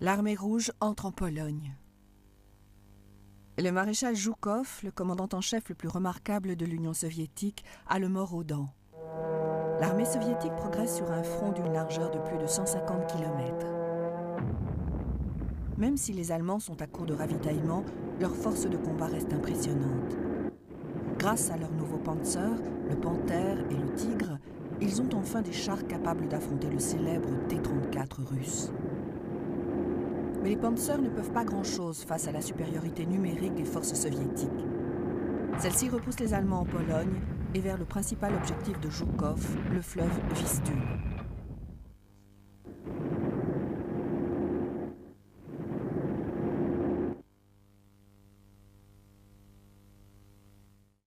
L'armée rouge entre en Pologne. Le maréchal Zhukov, le commandant en chef le plus remarquable de l'Union soviétique, a le mort aux dents. L'armée soviétique progresse sur un front d'une largeur de plus de 150 km. Même si les Allemands sont à court de ravitaillement, leur force de combat reste impressionnante. Grâce à leurs nouveaux Panzer, le Panthère et le Tigre, ils ont enfin des chars capables d'affronter le célèbre T-34 russe. Mais les Panzers ne peuvent pas grand-chose face à la supériorité numérique des forces soviétiques. Celles-ci repoussent les Allemands en Pologne et vers le principal objectif de Zhukov, le fleuve Vistule.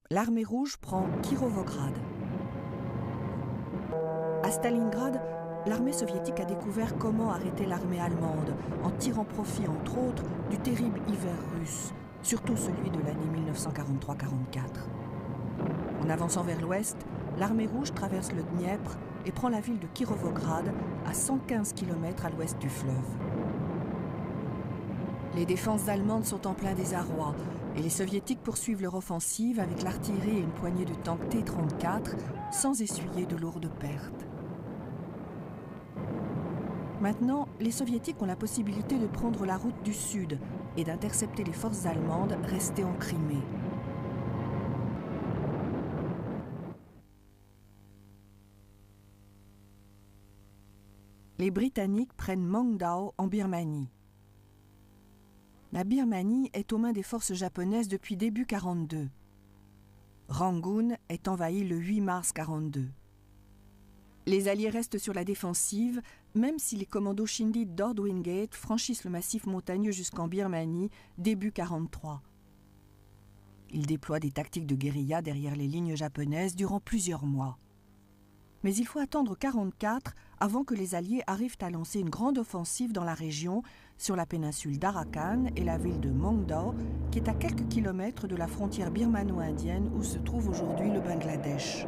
L'armée rouge prend Kirovograd. À Stalingrad, l'armée soviétique a découvert comment arrêter l'armée allemande en tirant profit, entre autres, du terrible hiver russe, surtout celui de l'année 1943-44. En avançant vers l'ouest, l'armée rouge traverse le Dniepr et prend la ville de Kirovograd à 115 km à l'ouest du fleuve. Les défenses allemandes sont en plein désarroi et les soviétiques poursuivent leur offensive avec l'artillerie et une poignée de tanks T-34 sans essuyer de lourdes pertes. Maintenant, les soviétiques ont la possibilité de prendre la route du sud et d'intercepter les forces allemandes restées en Crimée. Les Britanniques prennent Mongdao en Birmanie. La Birmanie est aux mains des forces japonaises depuis début 1942. Rangoon est envahi le 8 mars 1942. Les Alliés restent sur la défensive, même si les commandos Shindy d'Ordwingate franchissent le massif montagneux jusqu'en Birmanie début 1943. Ils déploient des tactiques de guérilla derrière les lignes japonaises durant plusieurs mois. Mais il faut attendre 1944 avant que les Alliés arrivent à lancer une grande offensive dans la région, sur la péninsule d'Arakan et la ville de Mongdao, qui est à quelques kilomètres de la frontière birmano-indienne où se trouve aujourd'hui le Bangladesh.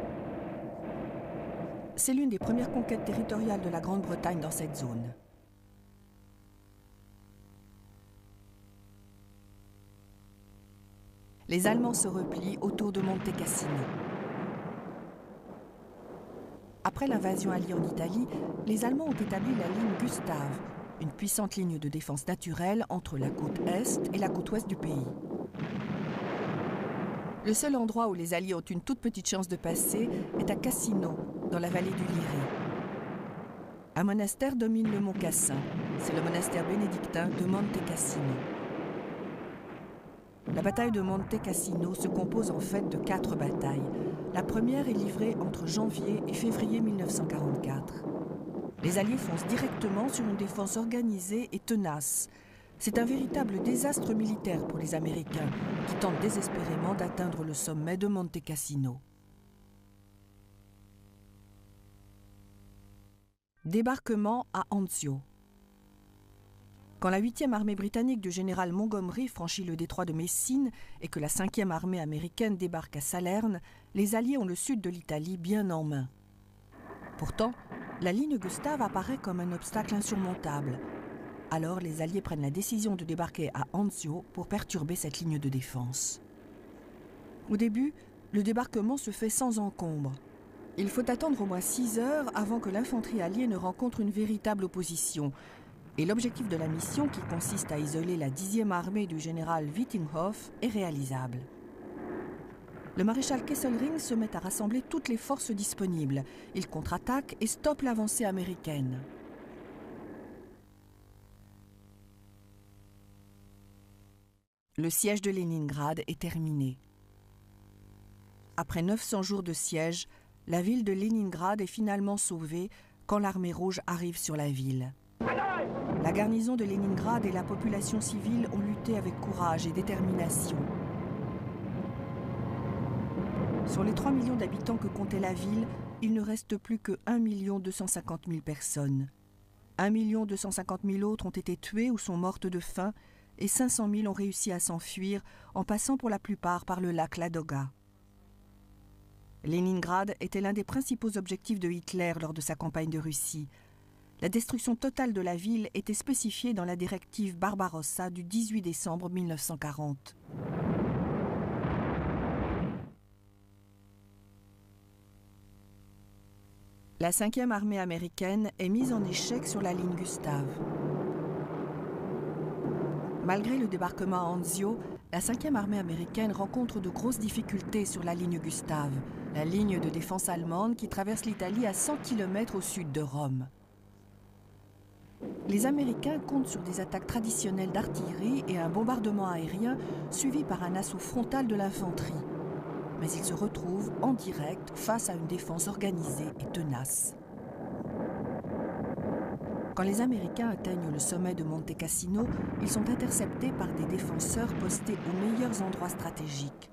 C'est l'une des premières conquêtes territoriales de la Grande-Bretagne dans cette zone. Les Allemands se replient autour de Monte Cassino. Après l'invasion alliée en Italie, les Allemands ont établi la ligne Gustave, une puissante ligne de défense naturelle entre la côte est et la côte ouest du pays. Le seul endroit où les Alliés ont une toute petite chance de passer est à Cassino, dans la vallée du Liré. Un monastère domine le mont Cassin. C'est le monastère bénédictin de Monte Cassino. La bataille de Monte Cassino se compose en fait de 4 batailles. La première est livrée entre janvier et février 1944. Les Alliés foncent directement sur une défense organisée et tenace. C'est un véritable désastre militaire pour les Américains, qui tentent désespérément d'atteindre le sommet de Monte Cassino. Débarquement à Anzio. Quand la 8e armée britannique du général Montgomery franchit le détroit de Messine et que la 5e armée américaine débarque à Salerne, les Alliés ont le sud de l'Italie bien en main. Pourtant, la ligne Gustave apparaît comme un obstacle insurmontable. Alors les Alliés prennent la décision de débarquer à Anzio pour perturber cette ligne de défense. Au début, le débarquement se fait sans encombre. Il faut attendre au moins 6 heures avant que l'infanterie alliée ne rencontre une véritable opposition. Et l'objectif de la mission, qui consiste à isoler la 10e armée du général Wittinghoff, est réalisable. Le maréchal Kesselring se met à rassembler toutes les forces disponibles. Il contre-attaque et stoppe l'avancée américaine. Le siège de Leningrad est terminé. Après 900 jours de siège, la ville de Leningrad est finalement sauvée quand l'armée rouge arrive sur la ville. La garnison de Leningrad et la population civile ont lutté avec courage et détermination. Sur les 3 millions d'habitants que comptait la ville, il ne reste plus que 1 250 000 personnes. 1 250 000 autres ont été tuées ou sont mortes de faim et 500 000 ont réussi à s'enfuir en passant pour la plupart par le lac Ladoga. Leningrad était l'un des principaux objectifs de Hitler lors de sa campagne de Russie. La destruction totale de la ville était spécifiée dans la directive Barbarossa du 18 décembre 1940. La 5e armée américaine est mise en échec sur la ligne Gustave. Malgré le débarquement à Anzio, la 5e armée américaine rencontre de grosses difficultés sur la ligne Gustave, la ligne de défense allemande qui traverse l'Italie à 100 km au sud de Rome. Les Américains comptent sur des attaques traditionnelles d'artillerie et un bombardement aérien suivi par un assaut frontal de l'infanterie. Mais ils se retrouvent en direct face à une défense organisée et tenace. Quand les Américains atteignent le sommet de Monte Cassino, ils sont interceptés par des défenseurs postés aux meilleurs endroits stratégiques.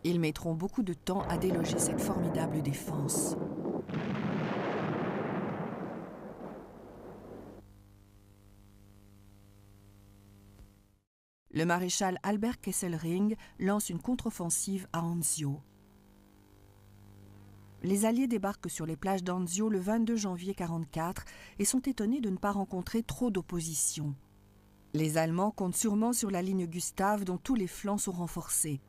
Ils mettront beaucoup de temps à déloger cette formidable défense. Le maréchal Albert Kesselring lance une contre-offensive à Anzio. Les Alliés débarquent sur les plages d'Anzio le 22 janvier 1944 et sont étonnés de ne pas rencontrer trop d'opposition. Les Allemands comptent sûrement sur la ligne Gustave dont tous les flancs sont renforcés.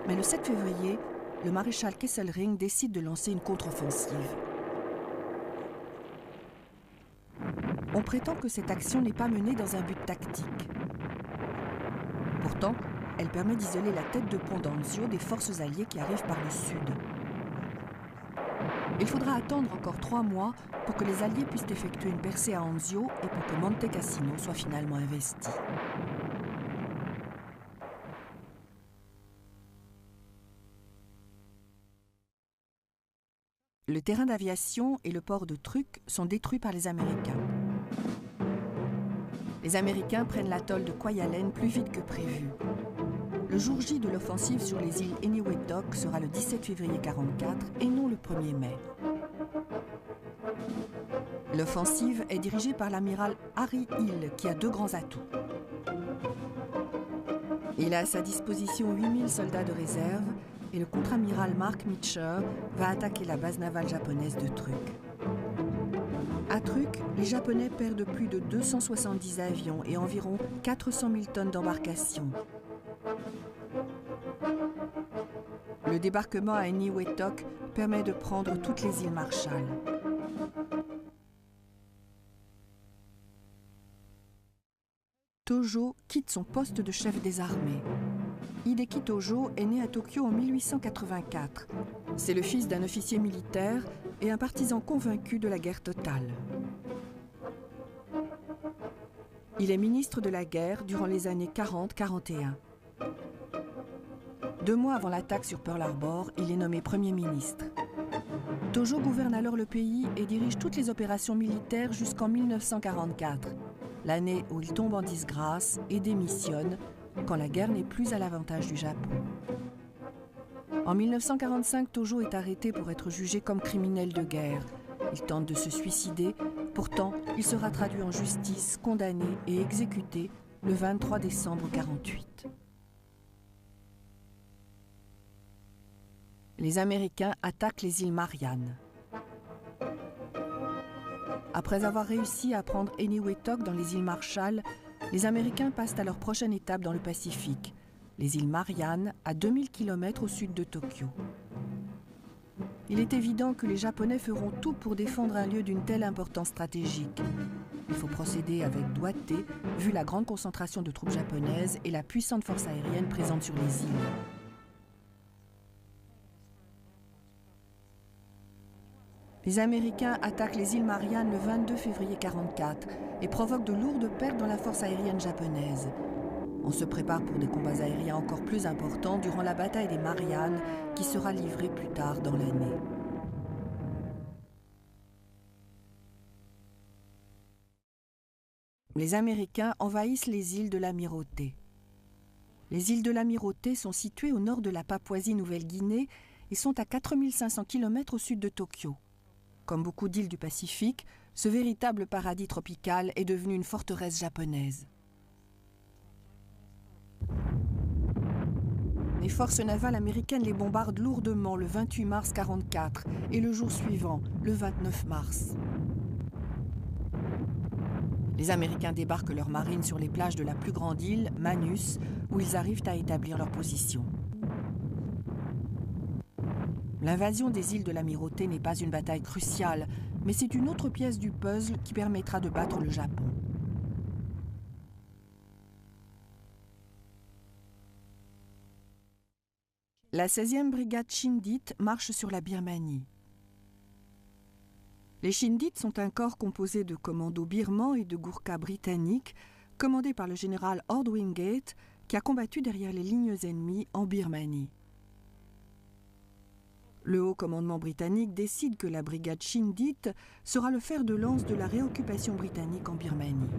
Mais le 7 février, le maréchal Kesselring décide de lancer une contre-offensive. On prétend que cette action n'est pas menée dans un but tactique. Pourtant, elle permet d'isoler la tête de pont d'Anzio des forces alliées qui arrivent par le sud. Il faudra attendre encore 3 mois pour que les Alliés puissent effectuer une percée à Anzio et pour que Monte Cassino soit finalement investi. Le terrain d'aviation et le port de Truk sont détruits par les Américains. Les Américains prennent l'atoll de Kwajalein plus vite que prévu. Le jour J de l'offensive sur les îles Eniwetok sera le 17 février 1944 et non le 1er mai. L'offensive est dirigée par l'amiral Harry Hill qui a 2 grands atouts. Il a à sa disposition 8000 soldats de réserve et le contre-amiral Mark Mitcher va attaquer la base navale japonaise de Truk. À Truk, les Japonais perdent plus de 270 avions et environ 400 000 tonnes d'embarcations. Le débarquement à Eniwetok permet de prendre toutes les îles Marshall. Tojo quitte son poste de chef des armées. Hideki Tojo est né à Tokyo en 1884. C'est le fils d'un officier militaire et un partisan convaincu de la guerre totale. Il est ministre de la guerre durant les années 40-41. 2 mois avant l'attaque sur Pearl Harbor, il est nommé Premier ministre. Tojo gouverne alors le pays et dirige toutes les opérations militaires jusqu'en 1944, l'année où il tombe en disgrâce et démissionne quand la guerre n'est plus à l'avantage du Japon. En 1945, Tojo est arrêté pour être jugé comme criminel de guerre. Il tente de se suicider, pourtant il sera traduit en justice, condamné et exécuté le 23 décembre 1948. Les Américains attaquent les îles Mariannes. Après avoir réussi à prendre Eniwetok dans les îles Marshall, les Américains passent à leur prochaine étape dans le Pacifique, les îles Mariannes, à 2000 km au sud de Tokyo. Il est évident que les Japonais feront tout pour défendre un lieu d'une telle importance stratégique. Il faut procéder avec doigté, vu la grande concentration de troupes japonaises et la puissante force aérienne présente sur les îles. Les Américains attaquent les îles Mariannes le 22 février 1944 et provoquent de lourdes pertes dans la force aérienne japonaise. On se prépare pour des combats aériens encore plus importants durant la bataille des Mariannes qui sera livrée plus tard dans l'année. Les Américains envahissent les îles de l'Amirauté. Les îles de l'Amirauté sont situées au nord de la Papouasie-Nouvelle-Guinée et sont à 4500 km au sud de Tokyo. Comme beaucoup d'îles du Pacifique, ce véritable paradis tropical est devenu une forteresse japonaise. Les forces navales américaines les bombardent lourdement le 28 mars 1944 et le jour suivant, le 29 mars. Les Américains débarquent leurs marines sur les plages de la plus grande île, Manus, où ils arrivent à établir leur position. L'invasion des îles de l'Amirauté n'est pas une bataille cruciale, mais c'est une autre pièce du puzzle qui permettra de battre le Japon. La 16e brigade Chindite marche sur la Birmanie. Les Chindites sont un corps composé de commandos birmans et de Gourkhas britanniques, commandés par le général Ord Wingate, qui a combattu derrière les lignes ennemies en Birmanie. Le haut commandement britannique décide que la brigade Chindite sera le fer de lance de la réoccupation britannique en Birmanie.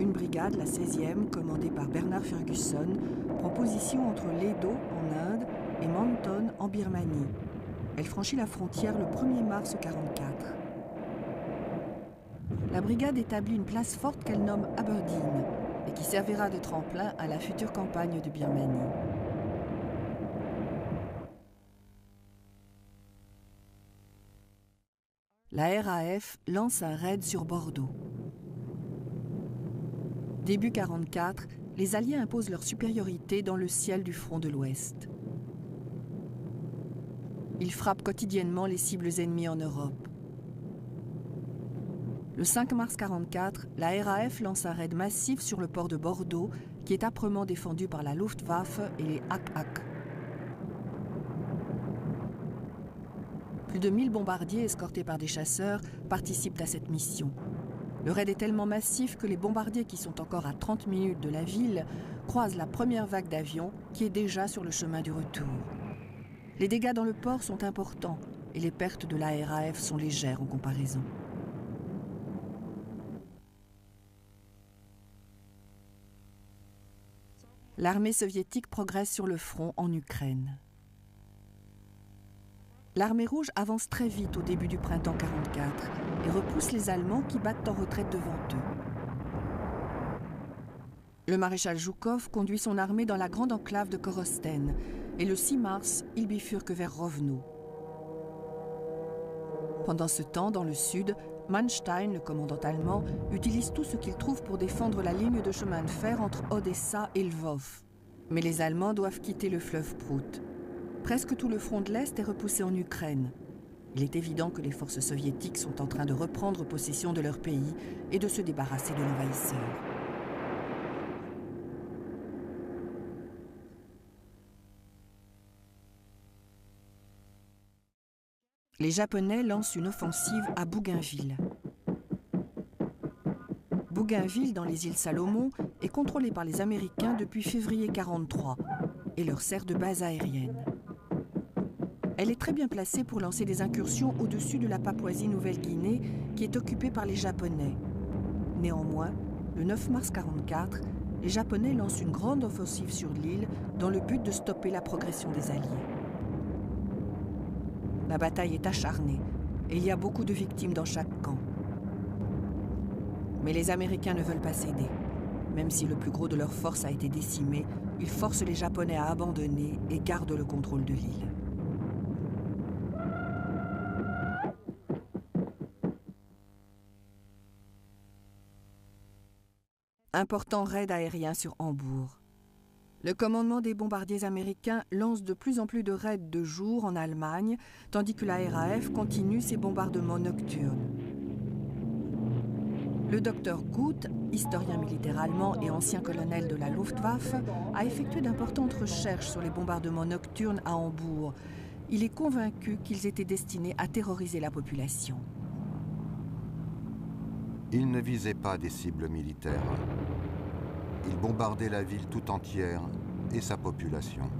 Une brigade, la 16e, commandée par Bernard Ferguson, prend position entre Ledo, en Inde, et Menton, en Birmanie. Elle franchit la frontière le 1er mars 1944. La brigade établit une place forte qu'elle nomme Aberdeen et qui servira de tremplin à la future campagne de Birmanie. La RAF lance un raid sur Bordeaux. Début 1944, les Alliés imposent leur supériorité dans le ciel du front de l'Ouest. Ils frappent quotidiennement les cibles ennemies en Europe. Le 5 mars 1944, la RAF lance un raid massif sur le port de Bordeaux, qui est âprement défendu par la Luftwaffe et les HAK. Plus de 1000 bombardiers escortés par des chasseurs participent à cette mission. Le raid est tellement massif que les bombardiers qui sont encore à 30 minutes de la ville croisent la première vague d'avions qui est déjà sur le chemin du retour. Les dégâts dans le port sont importants et les pertes de la RAF sont légères en comparaison. L'armée soviétique progresse sur le front en Ukraine. L'armée rouge avance très vite au début du printemps 1944 et repousse les Allemands qui battent en retraite devant eux. Le maréchal Zhukov conduit son armée dans la grande enclave de Korosten et le 6 mars, il bifurque vers Rovno. Pendant ce temps, dans le sud, Manstein, le commandant allemand, utilise tout ce qu'il trouve pour défendre la ligne de chemin de fer entre Odessa et Lvov. Mais les Allemands doivent quitter le fleuve Prout. Presque tout le front de l'Est est repoussé en Ukraine. Il est évident que les forces soviétiques sont en train de reprendre possession de leur pays et de se débarrasser de l'envahisseur. Les Japonais lancent une offensive à Bougainville. Bougainville, dans les îles Salomon, est contrôlée par les Américains depuis février 1943 et leur sert de base aérienne. Elle est très bien placée pour lancer des incursions au-dessus de la Papouasie-Nouvelle-Guinée qui est occupée par les Japonais. Néanmoins, le 9 mars 1944, les Japonais lancent une grande offensive sur l'île dans le but de stopper la progression des Alliés. La bataille est acharnée et il y a beaucoup de victimes dans chaque camp. Mais les Américains ne veulent pas céder. Même si le plus gros de leurs forces a été décimé, ils forcent les Japonais à abandonner et gardent le contrôle de l'île. Important raid aérien sur Hambourg. Le commandement des bombardiers américains lance de plus en plus de raids de jour en Allemagne, tandis que la RAF continue ses bombardements nocturnes. Le docteur Guth, historien militaire allemand et ancien colonel de la Luftwaffe, a effectué d'importantes recherches sur les bombardements nocturnes à Hambourg. Il est convaincu qu'ils étaient destinés à terroriser la population. Ils ne visaient pas des cibles militaires. Ils bombardaient la ville tout entière et sa population.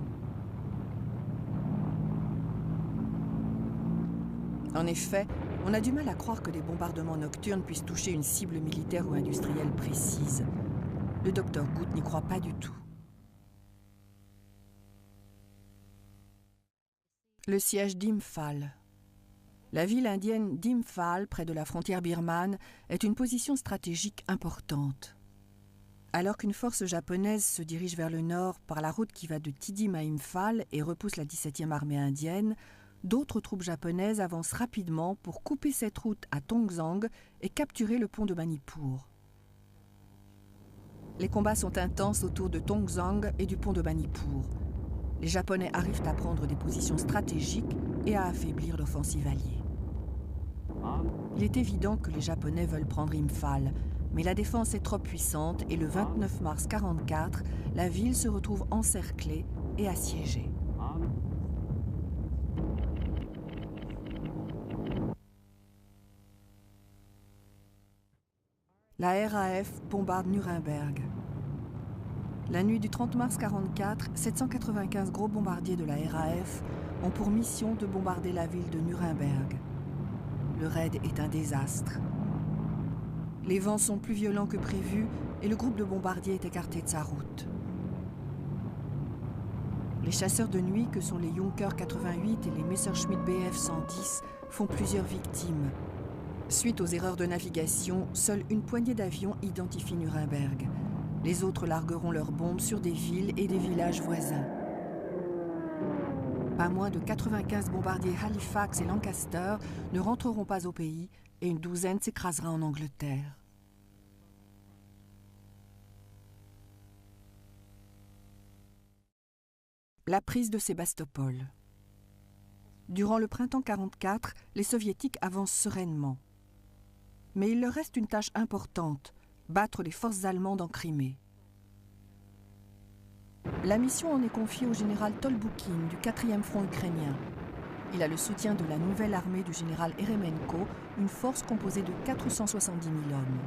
En effet, on a du mal à croire que des bombardements nocturnes puissent toucher une cible militaire ou industrielle précise. Le docteur Guth n'y croit pas du tout. Le siège d'Imphal. La ville indienne d'Imphal, près de la frontière birmane, est une position stratégique importante. Alors qu'une force japonaise se dirige vers le nord par la route qui va de Tidim à Imphal et repousse la 17e armée indienne, d'autres troupes japonaises avancent rapidement pour couper cette route à Tongzang et capturer le pont de Manipur. Les combats sont intenses autour de Tongzang et du pont de Manipur. Les Japonais arrivent à prendre des positions stratégiques et à affaiblir l'offensive alliée. Il est évident que les Japonais veulent prendre Imphal, mais la défense est trop puissante et le 29 mars 1944, la ville se retrouve encerclée et assiégée. La RAF bombarde Nuremberg. La nuit du 30 mars 1944, 795 gros bombardiers de la RAF ont pour mission de bombarder la ville de Nuremberg. Le raid est un désastre. Les vents sont plus violents que prévu et le groupe de bombardiers est écarté de sa route. Les chasseurs de nuit, que sont les Junker 88 et les Messerschmitt Bf 110, font plusieurs victimes. Suite aux erreurs de navigation, seule une poignée d'avions identifie Nuremberg. Les autres largueront leurs bombes sur des villes et des villages voisins. Pas moins de 95 bombardiers Halifax et Lancaster ne rentreront pas au pays et une douzaine s'écrasera en Angleterre. La prise de Sébastopol. Durant le printemps 1944, les Soviétiques avancent sereinement. Mais il leur reste une tâche importante, battre les forces allemandes en Crimée. La mission en est confiée au général Tolboukine du 4e front ukrainien. Il a le soutien de la nouvelle armée du général Eremenko, une force composée de 470 000 hommes.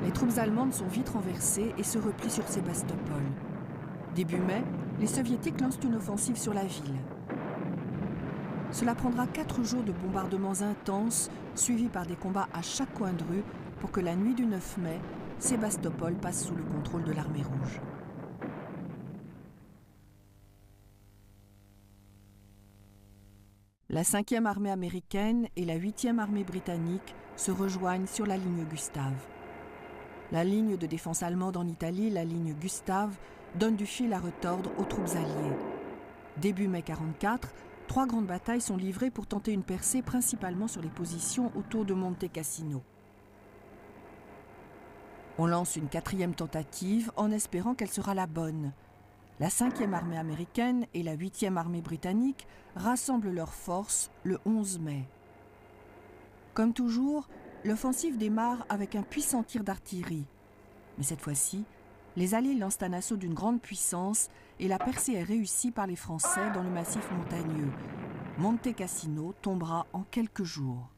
Les troupes allemandes sont vite renversées et se replient sur Sébastopol. Début mai, les Soviétiques lancent une offensive sur la ville. Cela prendra 4 jours de bombardements intenses, suivis par des combats à chaque coin de rue, pour que la nuit du 9 mai, Sébastopol passe sous le contrôle de l'armée rouge. La 5e armée américaine et la 8e armée britannique se rejoignent sur la ligne Gustave. La ligne de défense allemande en Italie, la ligne Gustave, donne du fil à retordre aux troupes alliées. Début mai 1944, 3 grandes batailles sont livrées pour tenter une percée principalement sur les positions autour de Monte Cassino. On lance une 4e tentative en espérant qu'elle sera la bonne. La 5e armée américaine et la 8e armée britannique rassemblent leurs forces le 11 mai. Comme toujours, l'offensive démarre avec un puissant tir d'artillerie. Mais cette fois-ci, les Alliés lancent un assaut d'une grande puissance et la percée est réussie par les Français dans le massif montagneux. Monte Cassino tombera en quelques jours.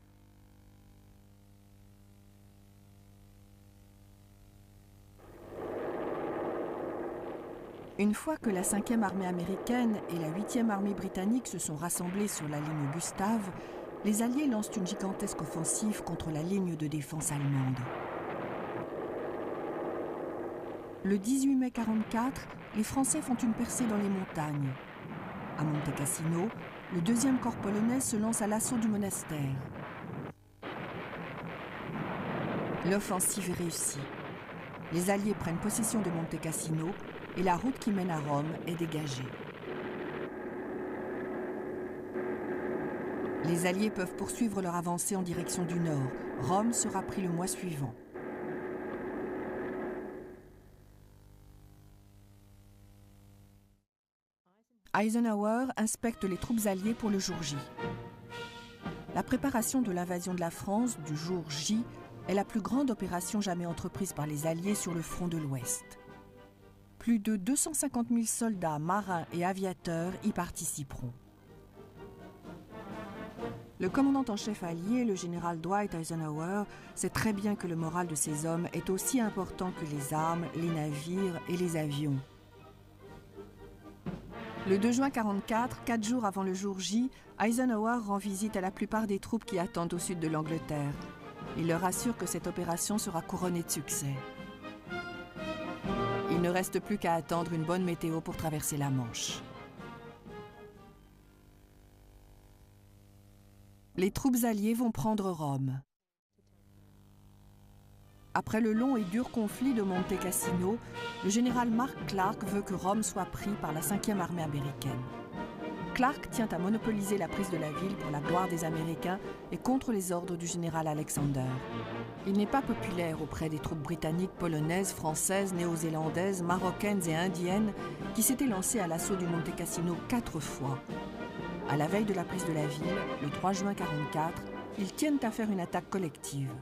Une fois que la 5e armée américaine et la 8e armée britannique se sont rassemblées sur la ligne Gustave, les Alliés lancent une gigantesque offensive contre la ligne de défense allemande. Le 18 mai 1944, les Français font une percée dans les montagnes. À Monte Cassino, le 2e corps polonais se lance à l'assaut du monastère. L'offensive est réussie. Les Alliés prennent possession de Monte Cassino et la route qui mène à Rome est dégagée. Les Alliés peuvent poursuivre leur avancée en direction du nord. Rome sera pris le mois suivant. Eisenhower inspecte les troupes alliées pour le jour J. La préparation de l'invasion de la France du jour J est la plus grande opération jamais entreprise par les Alliés sur le front de l'Ouest. Plus de 250 000 soldats, marins et aviateurs y participeront. Le commandant en chef allié, le général Dwight Eisenhower, sait très bien que le moral de ses hommes est aussi important que les armes, les navires et les avions. Le 2 juin 1944, 4 jours avant le jour J, Eisenhower rend visite à la plupart des troupes qui attendent au sud de l'Angleterre. Il leur assure que cette opération sera couronnée de succès. Il ne reste plus qu'à attendre une bonne météo pour traverser la Manche. Les troupes alliées vont prendre Rome. Après le long et dur conflit de Monte Cassino, le général Mark Clark veut que Rome soit pris par la 5e armée américaine. Clark tient à monopoliser la prise de la ville pour la gloire des Américains et contre les ordres du général Alexander. Il n'est pas populaire auprès des troupes britanniques, polonaises, françaises, néo-zélandaises, marocaines et indiennes qui s'étaient lancées à l'assaut du Monte Cassino 4 fois. À la veille de la prise de la ville, le 3 juin 1944, ils tiennent à faire une attaque collective.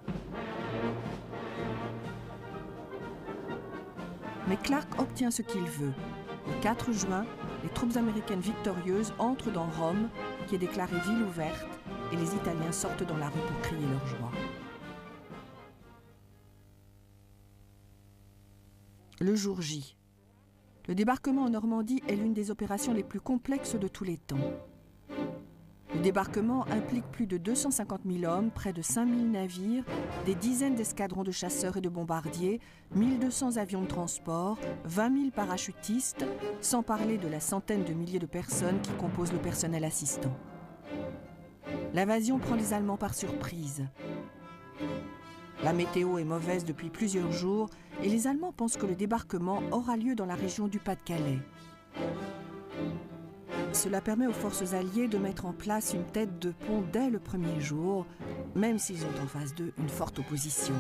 Mais Clark obtient ce qu'il veut. Le 4 juin, les troupes américaines victorieuses entrent dans Rome, qui est déclarée ville ouverte, et les Italiens sortent dans la rue pour crier leur joie. Le jour J. Le débarquement en Normandie est l'une des opérations les plus complexes de tous les temps. Le débarquement implique plus de 250 000 hommes, près de 5 000 navires, des dizaines d'escadrons de chasseurs et de bombardiers, 1200 avions de transport, 20 000 parachutistes, sans parler de la centaine de milliers de personnes qui composent le personnel assistant. L'invasion prend les Allemands par surprise. La météo est mauvaise depuis plusieurs jours et les Allemands pensent que le débarquement aura lieu dans la région du Pas-de-Calais. Cela permet aux forces alliées de mettre en place une tête de pont dès le premier jour, même s'ils ont en face d'eux une forte opposition.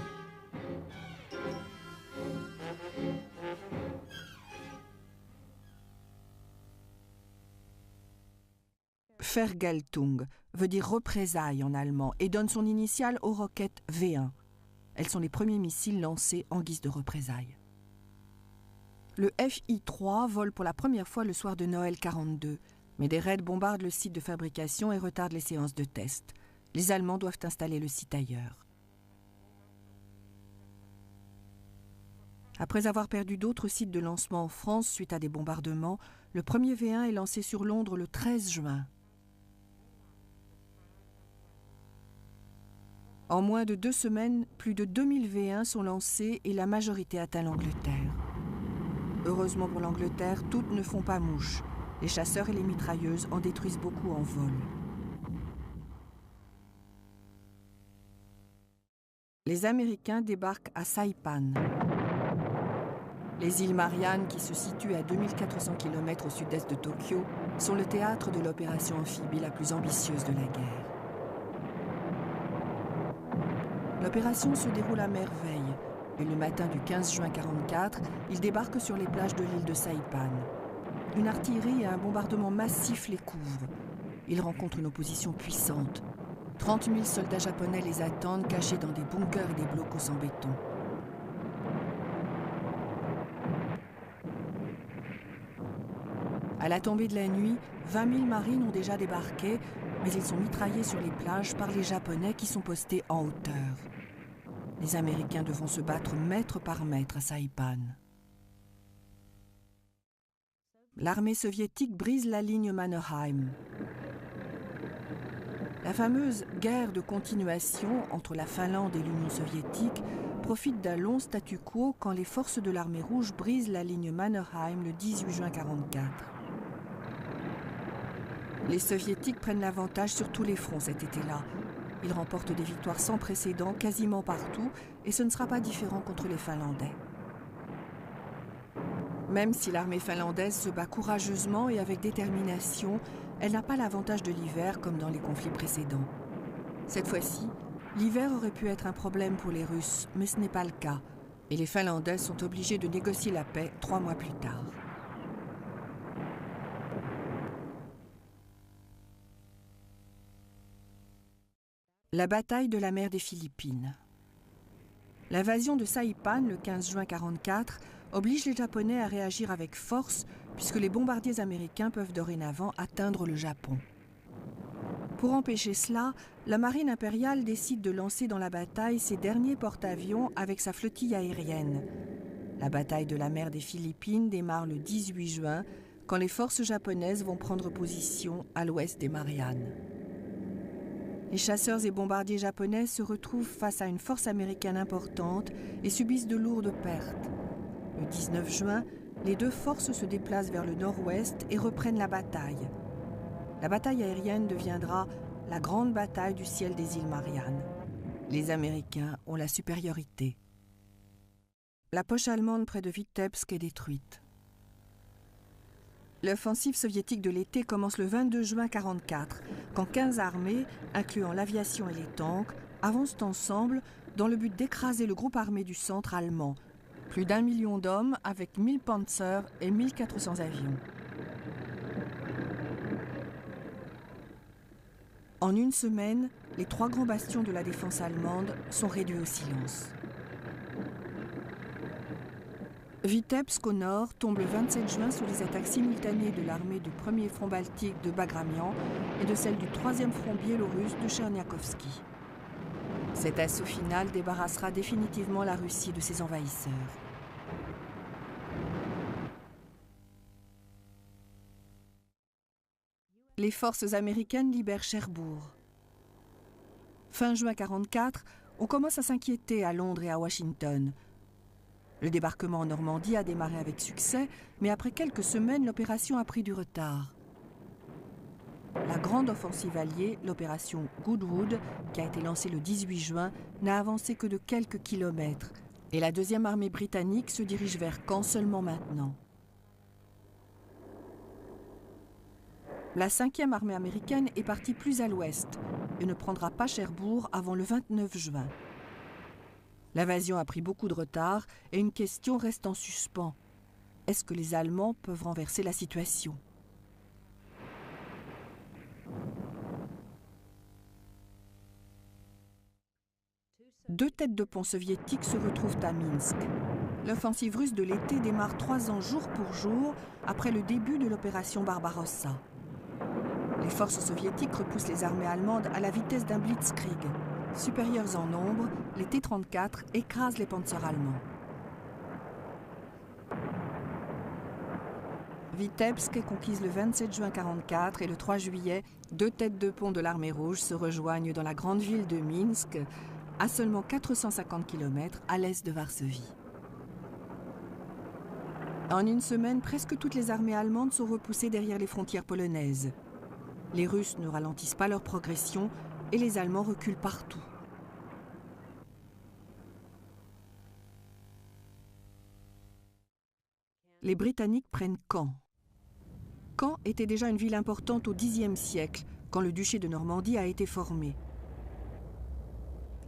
Vergeltung veut dire représailles en allemand et donne son initiale aux roquettes V1. Elles sont les premiers missiles lancés en guise de représailles. Le FI-3 vole pour la première fois le soir de Noël 1942, mais des raids bombardent le site de fabrication et retardent les séances de test. Les Allemands doivent installer le site ailleurs. Après avoir perdu d'autres sites de lancement en France suite à des bombardements, le premier V1 est lancé sur Londres le 13 juin. En moins de 2 semaines, plus de 2000 V1 sont lancés et la majorité atteint l'Angleterre. Heureusement pour l'Angleterre, toutes ne font pas mouche. Les chasseurs et les mitrailleuses en détruisent beaucoup en vol. Les Américains débarquent à Saipan. Les îles Mariannes, qui se situent à 2400 km au sud-est de Tokyo, sont le théâtre de l'opération amphibie la plus ambitieuse de la guerre. L'opération se déroule à merveille, et le matin du 15 juin 1944, ils débarquent sur les plages de l'île de Saipan. Une artillerie et un bombardement massif les couvrent. Ils rencontrent une opposition puissante. 30 000 soldats japonais les attendent, cachés dans des bunkers et des blocos en béton. À la tombée de la nuit, 20 000 marines ont déjà débarqué, mais ils sont mitraillés sur les plages par les Japonais qui sont postés en hauteur. Les Américains devront se battre mètre par mètre à Saipan. L'armée soviétique brise la ligne Mannerheim. La fameuse guerre de continuation entre la Finlande et l'Union soviétique profite d'un long statu quo quand les forces de l'armée rouge brisent la ligne Mannerheim le 18 juin 1944. Les soviétiques prennent l'avantage sur tous les fronts cet été-là. Ils remportent des victoires sans précédent quasiment partout et ce ne sera pas différent contre les Finlandais. Même si l'armée finlandaise se bat courageusement et avec détermination, elle n'a pas l'avantage de l'hiver comme dans les conflits précédents. Cette fois-ci, l'hiver aurait pu être un problème pour les Russes, mais ce n'est pas le cas. Et les Finlandais sont obligés de négocier la paix 3 mois plus tard. La bataille de la mer des Philippines. L'invasion de Saipan le 15 juin 1944 oblige les Japonais à réagir avec force puisque les bombardiers américains peuvent dorénavant atteindre le Japon. Pour empêcher cela, la marine impériale décide de lancer dans la bataille ses derniers porte-avions avec sa flottille aérienne. La bataille de la mer des Philippines démarre le 18 juin quand les forces japonaises vont prendre position à l'ouest des Mariannes. Les chasseurs et bombardiers japonais se retrouvent face à une force américaine importante et subissent de lourdes pertes. Le 19 juin, les deux forces se déplacent vers le nord-ouest et reprennent la bataille. La bataille aérienne deviendra la grande bataille du ciel des îles Mariannes. Les Américains ont la supériorité. La poche allemande près de Vitebsk est détruite. L'offensive soviétique de l'été commence le 22 juin 1944, quand 15 armées, incluant l'aviation et les tanks, avancent ensemble dans le but d'écraser le groupe armé du centre allemand. Plus d'1 million d'hommes avec 1000 Panzers et 1400 avions. En une semaine, les 3 grands bastions de la défense allemande sont réduits au silence. Vitebsk au nord tombe le 27 juin sous les attaques simultanées de l'armée du 1er front baltique de Bagramian et de celle du 3e front biélorusse de Tcherniakovski. Cet assaut final débarrassera définitivement la Russie de ses envahisseurs. Les forces américaines libèrent Cherbourg. Fin juin 1944, on commence à s'inquiéter à Londres et à Washington. Le débarquement en Normandie a démarré avec succès, mais après quelques semaines, l'opération a pris du retard. La grande offensive alliée, l'opération Goodwood, qui a été lancée le 18 juin, n'a avancé que de quelques kilomètres, et la 2e armée britannique se dirige vers Caen seulement maintenant. La 5e armée américaine est partie plus à l'ouest et ne prendra pas Cherbourg avant le 29 juin. L'invasion a pris beaucoup de retard et une question reste en suspens. Est-ce que les Allemands peuvent renverser la situation ? Deux têtes de pont soviétiques se retrouvent à Minsk. L'offensive russe de l'été démarre 3 ans jour pour jour après le début de l'opération Barbarossa. Les forces soviétiques repoussent les armées allemandes à la vitesse d'un blitzkrieg. Supérieurs en nombre, les T-34 écrasent les panzers allemands. Vitebsk est conquise le 27 juin 1944 et le 3 juillet, 2 têtes de pont de l'armée rouge se rejoignent dans la grande ville de Minsk, à seulement 450 km à l'est de Varsovie. En une semaine, presque toutes les armées allemandes sont repoussées derrière les frontières polonaises. Les Russes ne ralentissent pas leur progression et les Allemands reculent partout. Les Britanniques prennent Caen. Caen était déjà une ville importante au Xe siècle, quand le duché de Normandie a été formé.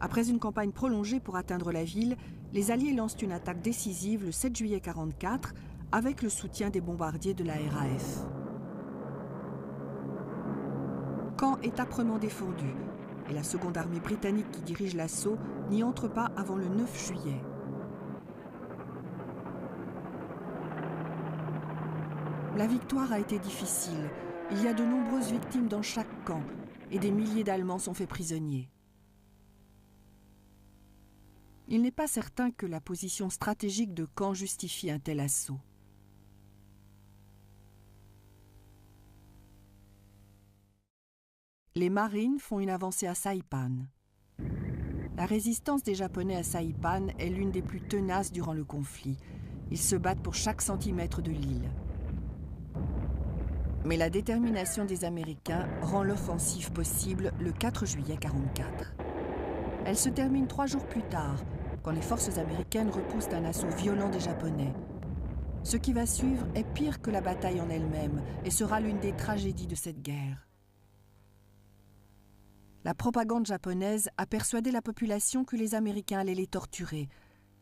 Après une campagne prolongée pour atteindre la ville, les Alliés lancent une attaque décisive le 7 juillet 1944 avec le soutien des bombardiers de la RAF. Caen est âprement défendu et la seconde armée britannique qui dirige l'assaut n'y entre pas avant le 9 juillet. La victoire a été difficile. Il y a de nombreuses victimes dans chaque camp et des milliers d'Allemands sont faits prisonniers. Il n'est pas certain que la position stratégique de Caen justifie un tel assaut. Les marines font une avancée à Saipan. La résistance des Japonais à Saipan est l'une des plus tenaces durant le conflit. Ils se battent pour chaque centimètre de l'île. Mais la détermination des Américains rend l'offensive possible le 4 juillet 1944. Elle se termine 3 jours plus tard, quand les forces américaines repoussent un assaut violent des Japonais. Ce qui va suivre est pire que la bataille en elle-même et sera l'une des tragédies de cette guerre. La propagande japonaise a persuadé la population que les Américains allaient les torturer.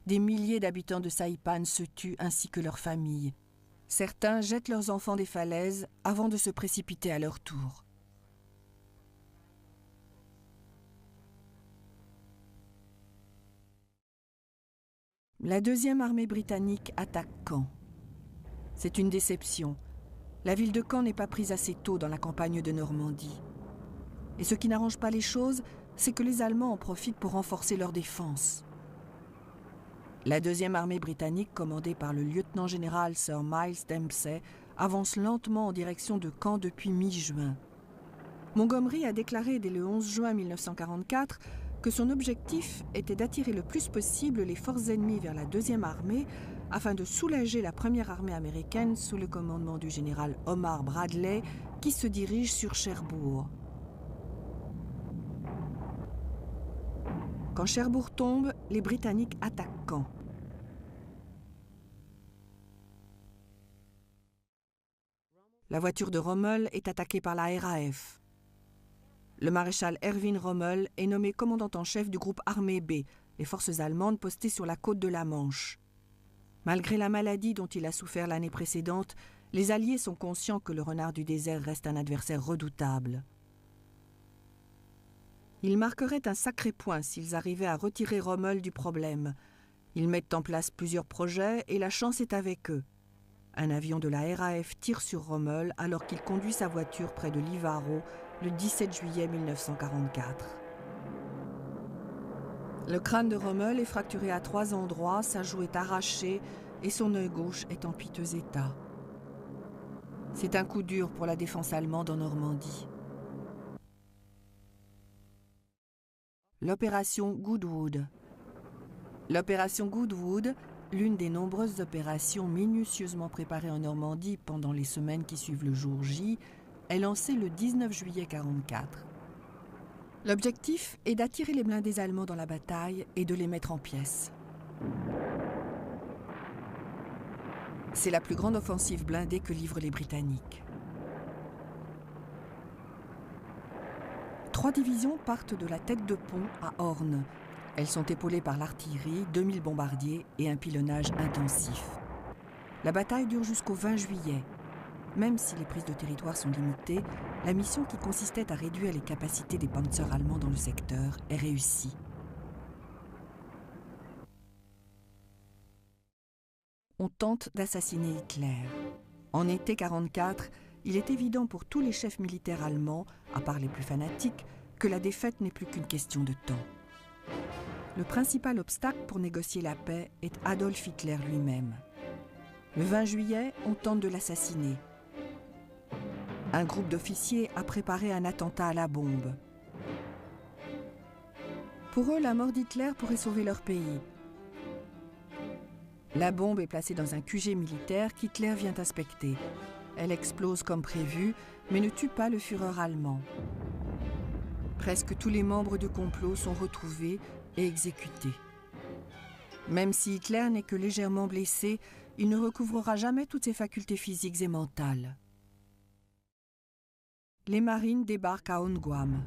Des milliers d'habitants de Saipan se tuent ainsi que leurs familles. Certains jettent leurs enfants des falaises avant de se précipiter à leur tour. La 2e armée britannique attaque Caen. C'est une déception. La ville de Caen n'est pas prise assez tôt dans la campagne de Normandie. Et ce qui n'arrange pas les choses, c'est que les Allemands en profitent pour renforcer leur défense. La 2e armée britannique, commandée par le lieutenant-général Sir Miles Dempsey, avance lentement en direction de Caen depuis mi-juin. Montgomery a déclaré dès le 11 juin 1944 que son objectif était d'attirer le plus possible les forces ennemies vers la 2e armée afin de soulager la 1re armée américaine sous le commandement du général Omar Bradley qui se dirige sur Cherbourg. Quand Cherbourg tombe, les Britanniques attaquent Caen. La voiture de Rommel est attaquée par la RAF. Le maréchal Erwin Rommel est nommé commandant en chef du groupe armé B, les forces allemandes postées sur la côte de la Manche. Malgré la maladie dont il a souffert l'année précédente, les Alliés sont conscients que le renard du désert reste un adversaire redoutable. Ils marqueraient un sacré point s'ils arrivaient à retirer Rommel du problème. Ils mettent en place plusieurs projets et la chance est avec eux. Un avion de la RAF tire sur Rommel alors qu'il conduit sa voiture près de Livaro le 17 juillet 1944. Le crâne de Rommel est fracturé à 3 endroits, sa joue est arrachée et son œil gauche est en piteux état. C'est un coup dur pour la défense allemande en Normandie. L'opération Goodwood. L'opération Goodwood, l'une des nombreuses opérations minutieusement préparées en Normandie pendant les semaines qui suivent le jour J, est lancée le 19 juillet 1944. L'objectif est d'attirer les blindés allemands dans la bataille et de les mettre en pièces. C'est la plus grande offensive blindée que livrent les Britanniques. 3 divisions partent de la tête de pont à Horn. Elles sont épaulées par l'artillerie, 2000 bombardiers et un pilonnage intensif. La bataille dure jusqu'au 20 juillet. Même si les prises de territoire sont limitées, la mission qui consistait à réduire les capacités des panzers allemands dans le secteur est réussie. On tente d'assassiner Hitler. En été 1944, il est évident pour tous les chefs militaires allemands, à part les plus fanatiques, que la défaite n'est plus qu'une question de temps. Le principal obstacle pour négocier la paix est Adolf Hitler lui-même. Le 20 juillet, on tente de l'assassiner. Un groupe d'officiers a préparé un attentat à la bombe. Pour eux, la mort d'Hitler pourrait sauver leur pays. La bombe est placée dans un QG militaire qu'Hitler vient inspecter. Elle explose comme prévu, mais ne tue pas le Führer allemand. Presque tous les membres du complot sont retrouvés et exécutés. Même si Hitler n'est que légèrement blessé, il ne recouvrera jamais toutes ses facultés physiques et mentales. Les marines débarquent à Onguam.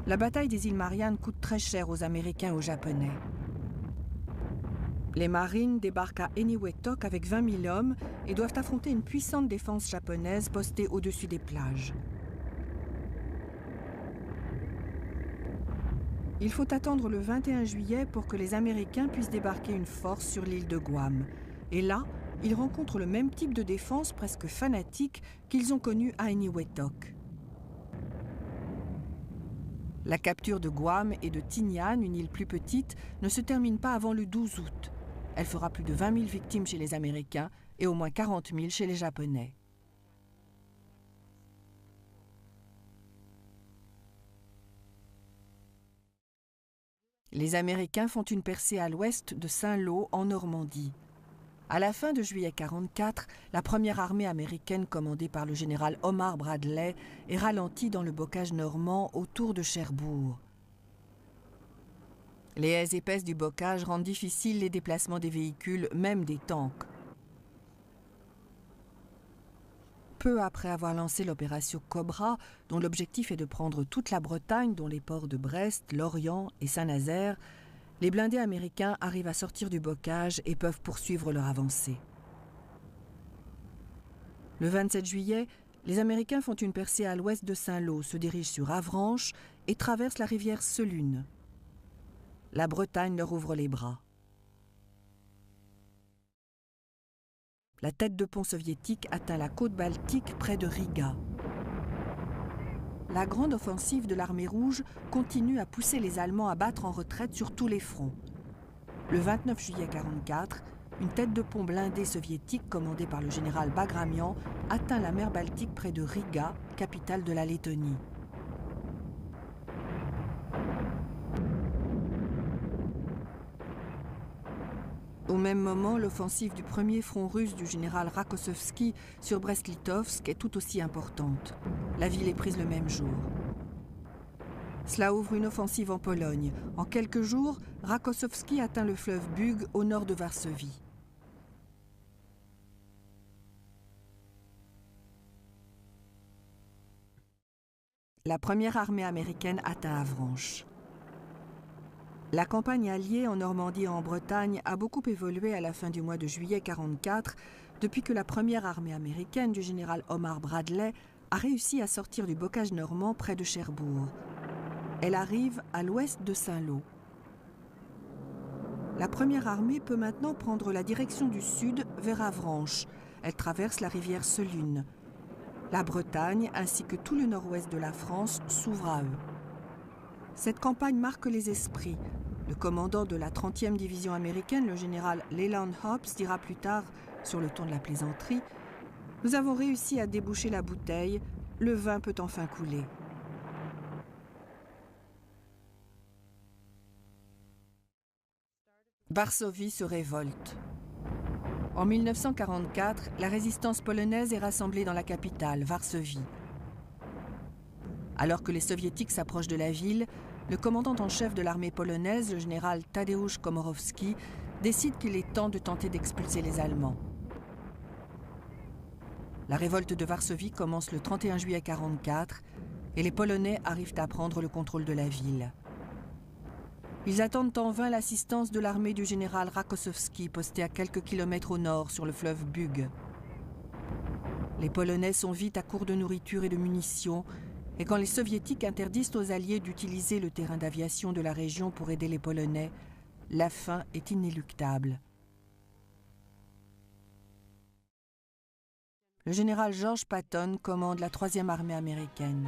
La bataille des îles Mariannes coûte très cher aux Américains et aux Japonais. Les marines débarquent à Eniwetok avec 20 000 hommes et doivent affronter une puissante défense japonaise postée au-dessus des plages. Il faut attendre le 21 juillet pour que les Américains puissent débarquer une force sur l'île de Guam. Et là, ils rencontrent le même type de défense presque fanatique qu'ils ont connu à Eniwetok. La capture de Guam et de Tinian, une île plus petite, ne se termine pas avant le 12 août. Elle fera plus de 20 000 victimes chez les Américains et au moins 40 000 chez les Japonais. Les Américains font une percée à l'ouest de Saint-Lô, en Normandie. À la fin de juillet 1944, la première armée américaine commandée par le général Omar Bradley est ralentie dans le bocage normand autour de Cherbourg. Les haies épaisses du bocage rendent difficiles les déplacements des véhicules, même des tanks. Peu après avoir lancé l'opération Cobra, dont l'objectif est de prendre toute la Bretagne, dont les ports de Brest, Lorient et Saint-Nazaire, les blindés américains arrivent à sortir du bocage et peuvent poursuivre leur avancée. Le 27 juillet, les Américains font une percée à l'ouest de Saint-Lô, se dirigent sur Avranches et traversent la rivière Selune. La Bretagne leur ouvre les bras. La tête de pont soviétique atteint la côte baltique près de Riga. La grande offensive de l'armée rouge continue à pousser les Allemands à battre en retraite sur tous les fronts. Le 29 juillet 1944, une tête de pont blindée soviétique commandée par le général Bagramian atteint la mer Baltique près de Riga, capitale de la Lettonie. Au même moment, l'offensive du premier front russe du général Rakossovski sur Brest-Litovsk est tout aussi importante. La ville est prise le même jour. Cela ouvre une offensive en Pologne. En quelques jours, Rakossovski atteint le fleuve Bug au nord de Varsovie. La première armée américaine atteint Avranches. La campagne alliée en Normandie et en Bretagne a beaucoup évolué à la fin du mois de juillet 1944, depuis que la première armée américaine du général Omar Bradley a réussi à sortir du bocage normand près de Cherbourg. Elle arrive à l'ouest de Saint-Lô. La première armée peut maintenant prendre la direction du sud vers Avranches. Elle traverse la rivière Selune. La Bretagne ainsi que tout le nord-ouest de la France s'ouvrent à eux. Cette campagne marque les esprits. Le commandant de la 30e division américaine, le général Leland Hobbs, dira plus tard, sur le ton de la plaisanterie, « Nous avons réussi à déboucher la bouteille, le vin peut enfin couler. » Varsovie se révolte. En 1944, la résistance polonaise est rassemblée dans la capitale, Varsovie. Alors que les soviétiques s'approchent de la ville, le commandant en chef de l'armée polonaise, le général Tadeusz Komorowski, décide qu'il est temps de tenter d'expulser les Allemands. La révolte de Varsovie commence le 31 juillet 1944 et les Polonais arrivent à prendre le contrôle de la ville. Ils attendent en vain l'assistance de l'armée du général Rakosowski, postée à quelques kilomètres au nord sur le fleuve Bug. Les Polonais sont vite à court de nourriture et de munitions, et quand les Soviétiques interdisent aux Alliés d'utiliser le terrain d'aviation de la région pour aider les Polonais, la fin est inéluctable. Le général George Patton commande la 3e armée américaine.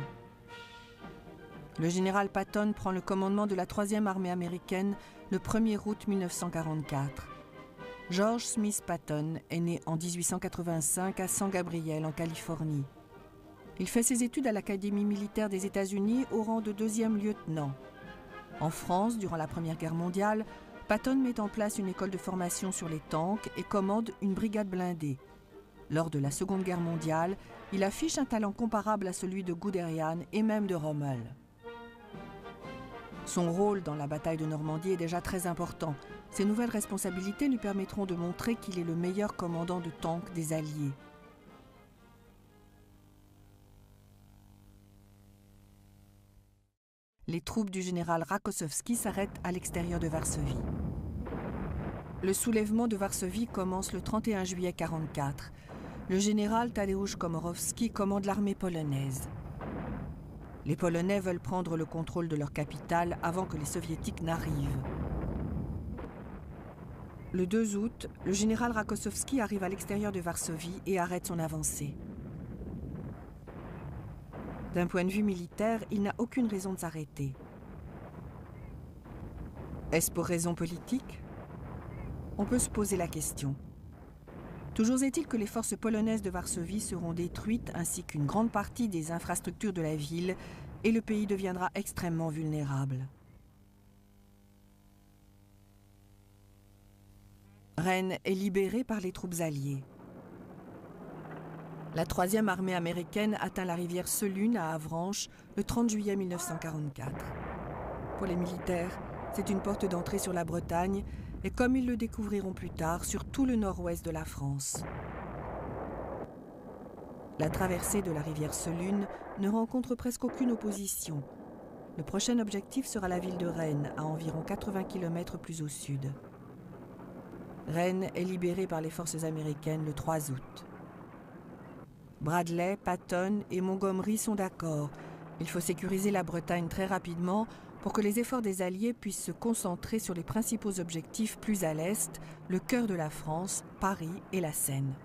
Le général Patton prend le commandement de la 3e armée américaine le 1er août 1944. George Smith Patton est né en 1885 à San Gabriel, en Californie. Il fait ses études à l'Académie militaire des États-Unis au rang de 2e lieutenant. En France, durant la Première Guerre mondiale, Patton met en place une école de formation sur les tanks et commande une brigade blindée. Lors de la Seconde Guerre mondiale, il affiche un talent comparable à celui de Guderian et même de Rommel. Son rôle dans la bataille de Normandie est déjà très important. Ces nouvelles responsabilités lui permettront de montrer qu'il est le meilleur commandant de tanks des Alliés. Les troupes du général Rakosowski s'arrêtent à l'extérieur de Varsovie. Le soulèvement de Varsovie commence le 31 juillet 1944. Le général Tadeusz Komorowski commande l'armée polonaise. Les Polonais veulent prendre le contrôle de leur capitale avant que les Soviétiques n'arrivent. Le 2 août, le général Rakosowski arrive à l'extérieur de Varsovie et arrête son avancée. D'un point de vue militaire, il n'a aucune raison de s'arrêter. Est-ce pour raison politique? On peut se poser la question. Toujours est-il que les forces polonaises de Varsovie seront détruites ainsi qu'une grande partie des infrastructures de la ville et le pays deviendra extrêmement vulnérable. Rennes est libérée par les troupes alliées. La 3e armée américaine atteint la rivière Selune à Avranches le 30 juillet 1944. Pour les militaires, c'est une porte d'entrée sur la Bretagne et comme ils le découvriront plus tard, sur tout le nord-ouest de la France. La traversée de la rivière Selune ne rencontre presque aucune opposition. Le prochain objectif sera la ville de Rennes, à environ 80 km plus au sud. Rennes est libérée par les forces américaines le 3 août. Bradley, Patton et Montgomery sont d'accord. Il faut sécuriser la Bretagne très rapidement pour que les efforts des Alliés puissent se concentrer sur les principaux objectifs plus à l'est, le cœur de la France, Paris et la Seine.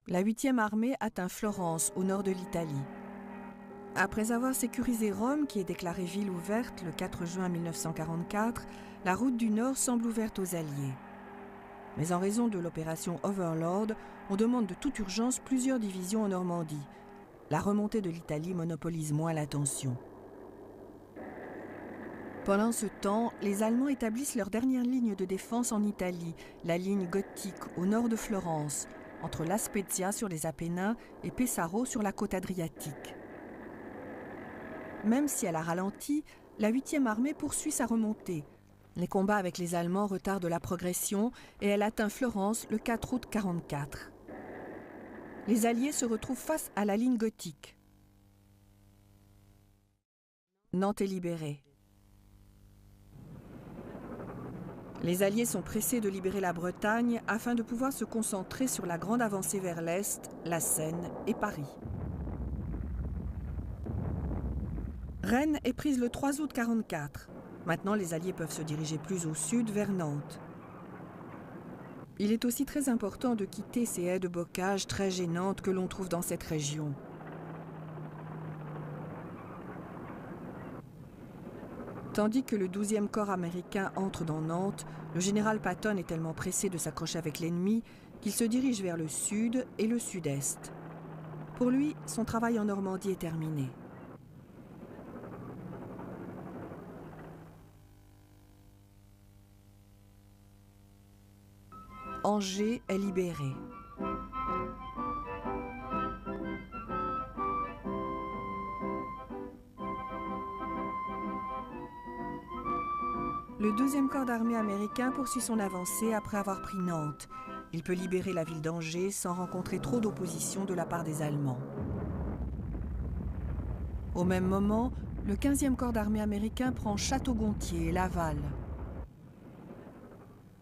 La 8e armée atteint Florence, au nord de l'Italie. Après avoir sécurisé Rome, qui est déclarée ville ouverte le 4 juin 1944, la route du Nord semble ouverte aux Alliés. Mais en raison de l'opération Overlord, on demande de toute urgence plusieurs divisions en Normandie. La remontée de l'Italie monopolise moins l'attention. Pendant ce temps, les Allemands établissent leur dernière ligne de défense en Italie, la ligne gothique au nord de Florence, entre La Spezia sur les Apennins et Pesaro sur la côte adriatique. Même si elle a ralenti, la 8e armée poursuit sa remontée. Les combats avec les Allemands retardent la progression et elle atteint Florence le 4 août 1944. les Alliés se retrouvent face à la ligne gothique. Nantes est libérée. Les Alliés sont pressés de libérer la Bretagne afin de pouvoir se concentrer sur la grande avancée vers l'Est, la Seine et Paris. Rennes est prise le 3 août 1944. Maintenant, les Alliés peuvent se diriger plus au sud, vers Nantes. Il est aussi très important de quitter ces haies de bocage très gênantes que l'on trouve dans cette région. Tandis que le 12e corps américain entre dans Nantes, le général Patton est tellement pressé de s'accrocher avec l'ennemi qu'il se dirige vers le sud et le sud-est. Pour lui, son travail en Normandie est terminé. Angers est libéré. Le 2e corps d'armée américain poursuit son avancée après avoir pris Nantes. Il peut libérer la ville d'Angers sans rencontrer trop d'opposition de la part des Allemands. Au même moment, le 15e corps d'armée américain prend Château-Gontier et Laval.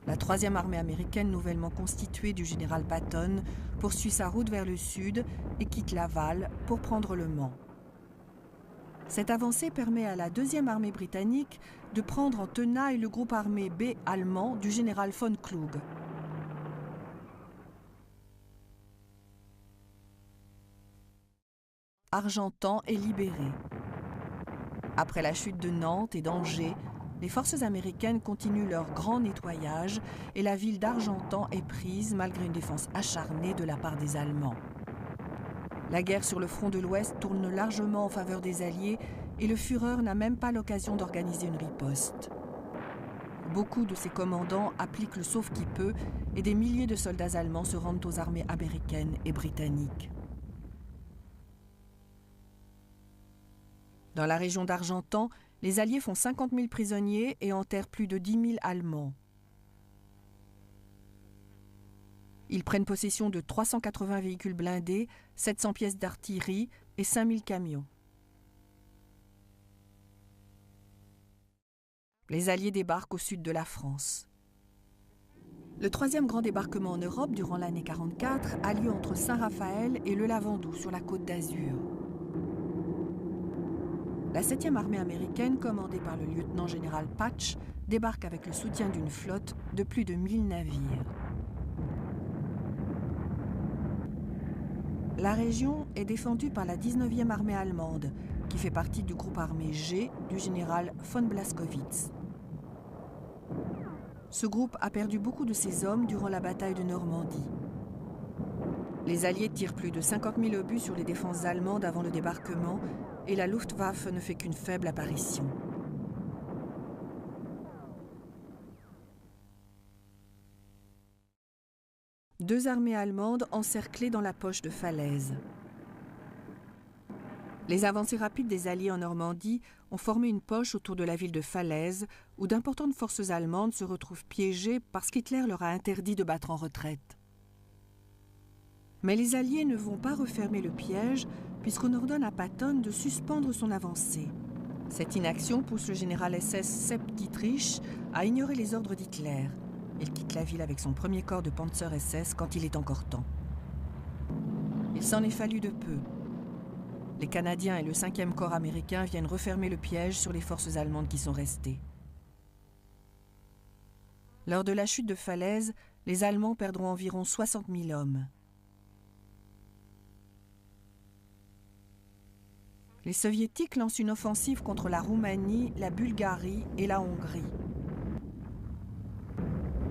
La 3e armée américaine nouvellement constituée du général Patton poursuit sa route vers le sud et quitte Laval pour prendre le Mans. Cette avancée permet à la 2e armée britannique de prendre en tenaille le groupe armé B allemand du général von Klug. Argentan est libéré. Après la chute de Nantes et d'Angers, les forces américaines continuent leur grand nettoyage et la ville d'Argentan est prise malgré une défense acharnée de la part des Allemands. La guerre sur le front de l'Ouest tourne largement en faveur des Alliés et le Führer n'a même pas l'occasion d'organiser une riposte. Beaucoup de ses commandants appliquent le sauve-qui-peut et des milliers de soldats allemands se rendent aux armées américaines et britanniques. Dans la région d'Argentan, les Alliés font 50 000 prisonniers et enterrent plus de 10 000 Allemands. Ils prennent possession de 380 véhicules blindés, 700 pièces d'artillerie et 5000 camions. Les Alliés débarquent au sud de la France. Le 3e grand débarquement en Europe durant l'année 1944 a lieu entre Saint-Raphaël et le Lavandou sur la côte d'Azur. La 7e armée américaine, commandée par le lieutenant-général Patch, débarque avec le soutien d'une flotte de plus de 1000 navires. La région est défendue par la 19e armée allemande, qui fait partie du groupe armé G du général von Blaskowitz. Ce groupe a perdu beaucoup de ses hommes durant la bataille de Normandie. Les Alliés tirent plus de 50 000 obus sur les défenses allemandes avant le débarquement et la Luftwaffe ne fait qu'une faible apparition. Deux armées allemandes encerclées dans la poche de Falaise. Les avancées rapides des Alliés en Normandie ont formé une poche autour de la ville de Falaise où d'importantes forces allemandes se retrouvent piégées parce qu'Hitler leur a interdit de battre en retraite. Mais les Alliés ne vont pas refermer le piège puisqu'on ordonne à Patton de suspendre son avancée. Cette inaction pousse le général SS Sepp Dietrich à ignorer les ordres d'Hitler. Il quitte la ville avec son 1er corps de Panzer SS quand il est encore temps. Il s'en est fallu de peu. Les Canadiens et le 5e corps américain viennent refermer le piège sur les forces allemandes qui sont restées. Lors de la chute de Falaise, les Allemands perdront environ 60 000 hommes. Les Soviétiques lancent une offensive contre la Roumanie, la Bulgarie et la Hongrie.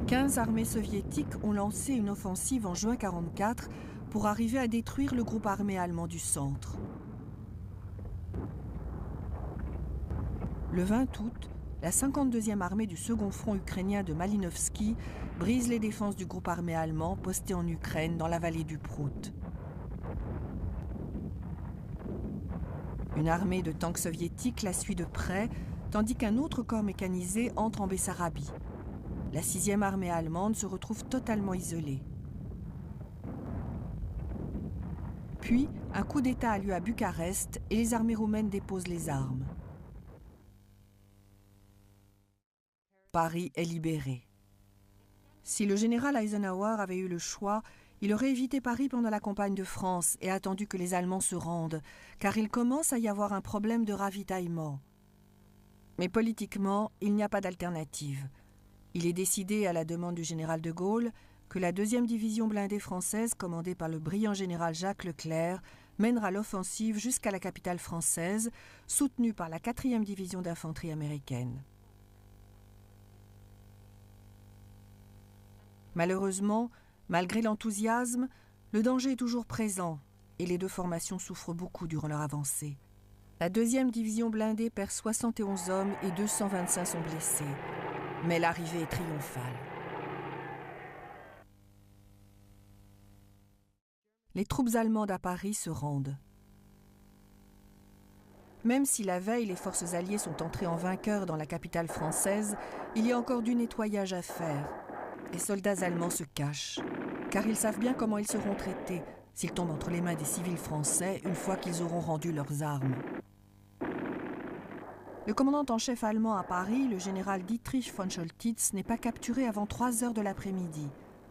15 armées soviétiques ont lancé une offensive en juin 1944 pour arriver à détruire le groupe armé allemand du centre. Le 20 août, la 52e armée du second front ukrainien de Malinovski brise les défenses du groupe armé allemand posté en Ukraine dans la vallée du Prout. Une armée de tanks soviétiques la suit de près, tandis qu'un autre corps mécanisé entre en Bessarabie. La 6e armée allemande se retrouve totalement isolée. Puis, un coup d'État a lieu à Bucarest et les armées roumaines déposent les armes. Paris est libéré. Si le général Eisenhower avait eu le choix, il aurait évité Paris pendant la campagne de France et attendu que les Allemands se rendent, car il commence à y avoir un problème de ravitaillement. Mais politiquement, il n'y a pas d'alternative. Il est décidé, à la demande du général de Gaulle, que la 2e division blindée française, commandée par le brillant général Jacques Leclerc, mènera l'offensive jusqu'à la capitale française, soutenue par la 4e division d'infanterie américaine. Malheureusement, malgré l'enthousiasme, le danger est toujours présent et les deux formations souffrent beaucoup durant leur avancée. La 2e division blindée perd 71 hommes et 225 sont blessés, mais l'arrivée est triomphale. Les troupes allemandes à Paris se rendent. Même si la veille, les forces alliées sont entrées en vainqueur dans la capitale française, il y a encore du nettoyage à faire. Les soldats allemands se cachent, car ils savent bien comment ils seront traités s'ils tombent entre les mains des civils français une fois qu'ils auront rendu leurs armes. Le commandant en chef allemand à Paris, le général Dietrich von Choltitz, n'est pas capturé avant 3 heures de l'après-midi.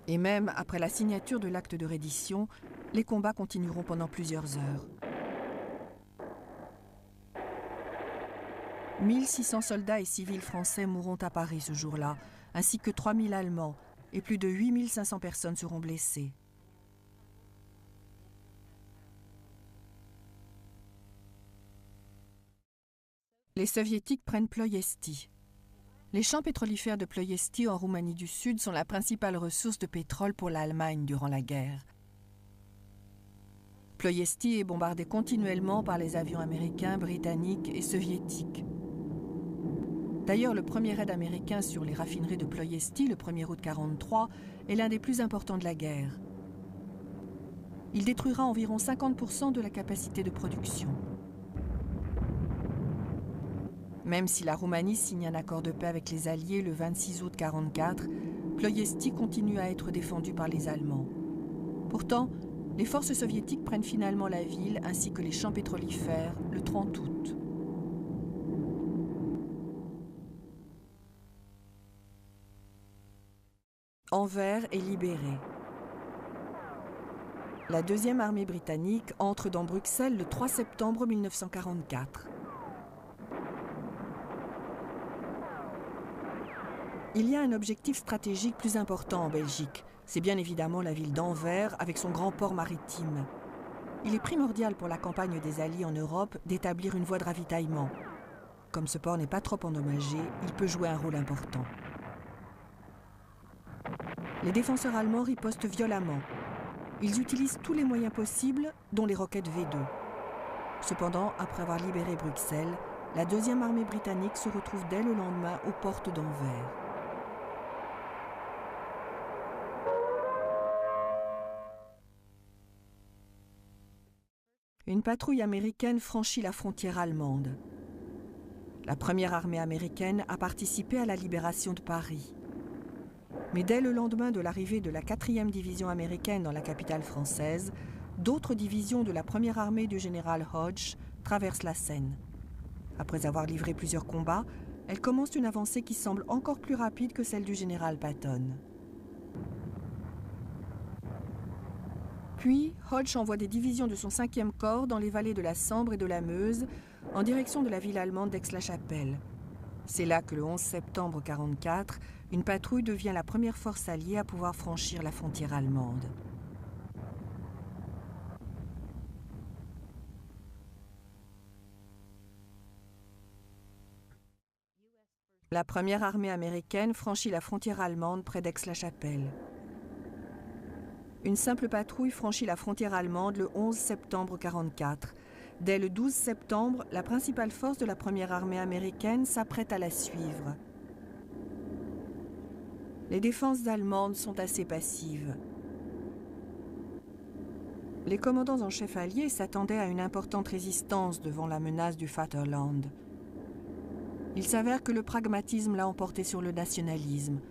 Et même après la signature de l'acte de reddition, les combats continueront pendant plusieurs heures. 1600 soldats et civils français mourront à Paris ce jour-là, ainsi que 3000 Allemands, et plus de 8500 personnes seront blessées. Les Soviétiques prennent Ploiesti. Les champs pétrolifères de Ploiesti en Roumanie du Sud sont la principale ressource de pétrole pour l'Allemagne durant la guerre. Ploiesti est bombardé continuellement par les avions américains, britanniques et soviétiques. D'ailleurs, le premier raid américain sur les raffineries de Ploiesti, le 1er août 1943, est l'un des plus importants de la guerre. Il détruira environ 50% de la capacité de production. Même si la Roumanie signe un accord de paix avec les Alliés le 26 août 1944, Ploiesti continue à être défendu par les Allemands. Pourtant, les forces soviétiques prennent finalement la ville ainsi que les champs pétrolifères le 30 août. Anvers est libérée. La 2e armée britannique entre dans Bruxelles le 3 septembre 1944. Il y a un objectif stratégique plus important en Belgique. C'est bien évidemment la ville d'Anvers avec son grand port maritime. Il est primordial pour la campagne des Alliés en Europe d'établir une voie de ravitaillement. Comme ce port n'est pas trop endommagé, il peut jouer un rôle important. Les défenseurs allemands ripostent violemment. Ils utilisent tous les moyens possibles, dont les roquettes V2. Cependant, après avoir libéré Bruxelles, la 2e armée britannique se retrouve dès le lendemain aux portes d'Anvers. Une patrouille américaine franchit la frontière allemande. La première armée américaine a participé à la libération de Paris. Mais dès le lendemain de l'arrivée de la 4e division américaine dans la capitale française, d'autres divisions de la première armée du général Hodge traversent la Seine. Après avoir livré plusieurs combats, elles commencent une avancée qui semble encore plus rapide que celle du général Patton. Puis, Hodge envoie des divisions de son 5e corps dans les vallées de la Sambre et de la Meuse, en direction de la ville allemande d'Aix-la-Chapelle. C'est là que le 11 septembre 1944, une patrouille devient la première force alliée à pouvoir franchir la frontière allemande. La première armée américaine franchit la frontière allemande près d'Aix-la-Chapelle. Une simple patrouille franchit la frontière allemande le 11 septembre 1944. Dès le 12 septembre, la principale force de la première armée américaine s'apprête à la suivre. Les défenses allemandes sont assez passives. Les commandants en chef alliés s'attendaient à une importante résistance devant la menace du Vaterland. Il s'avère que le pragmatisme l'a emporté sur le nationalisme.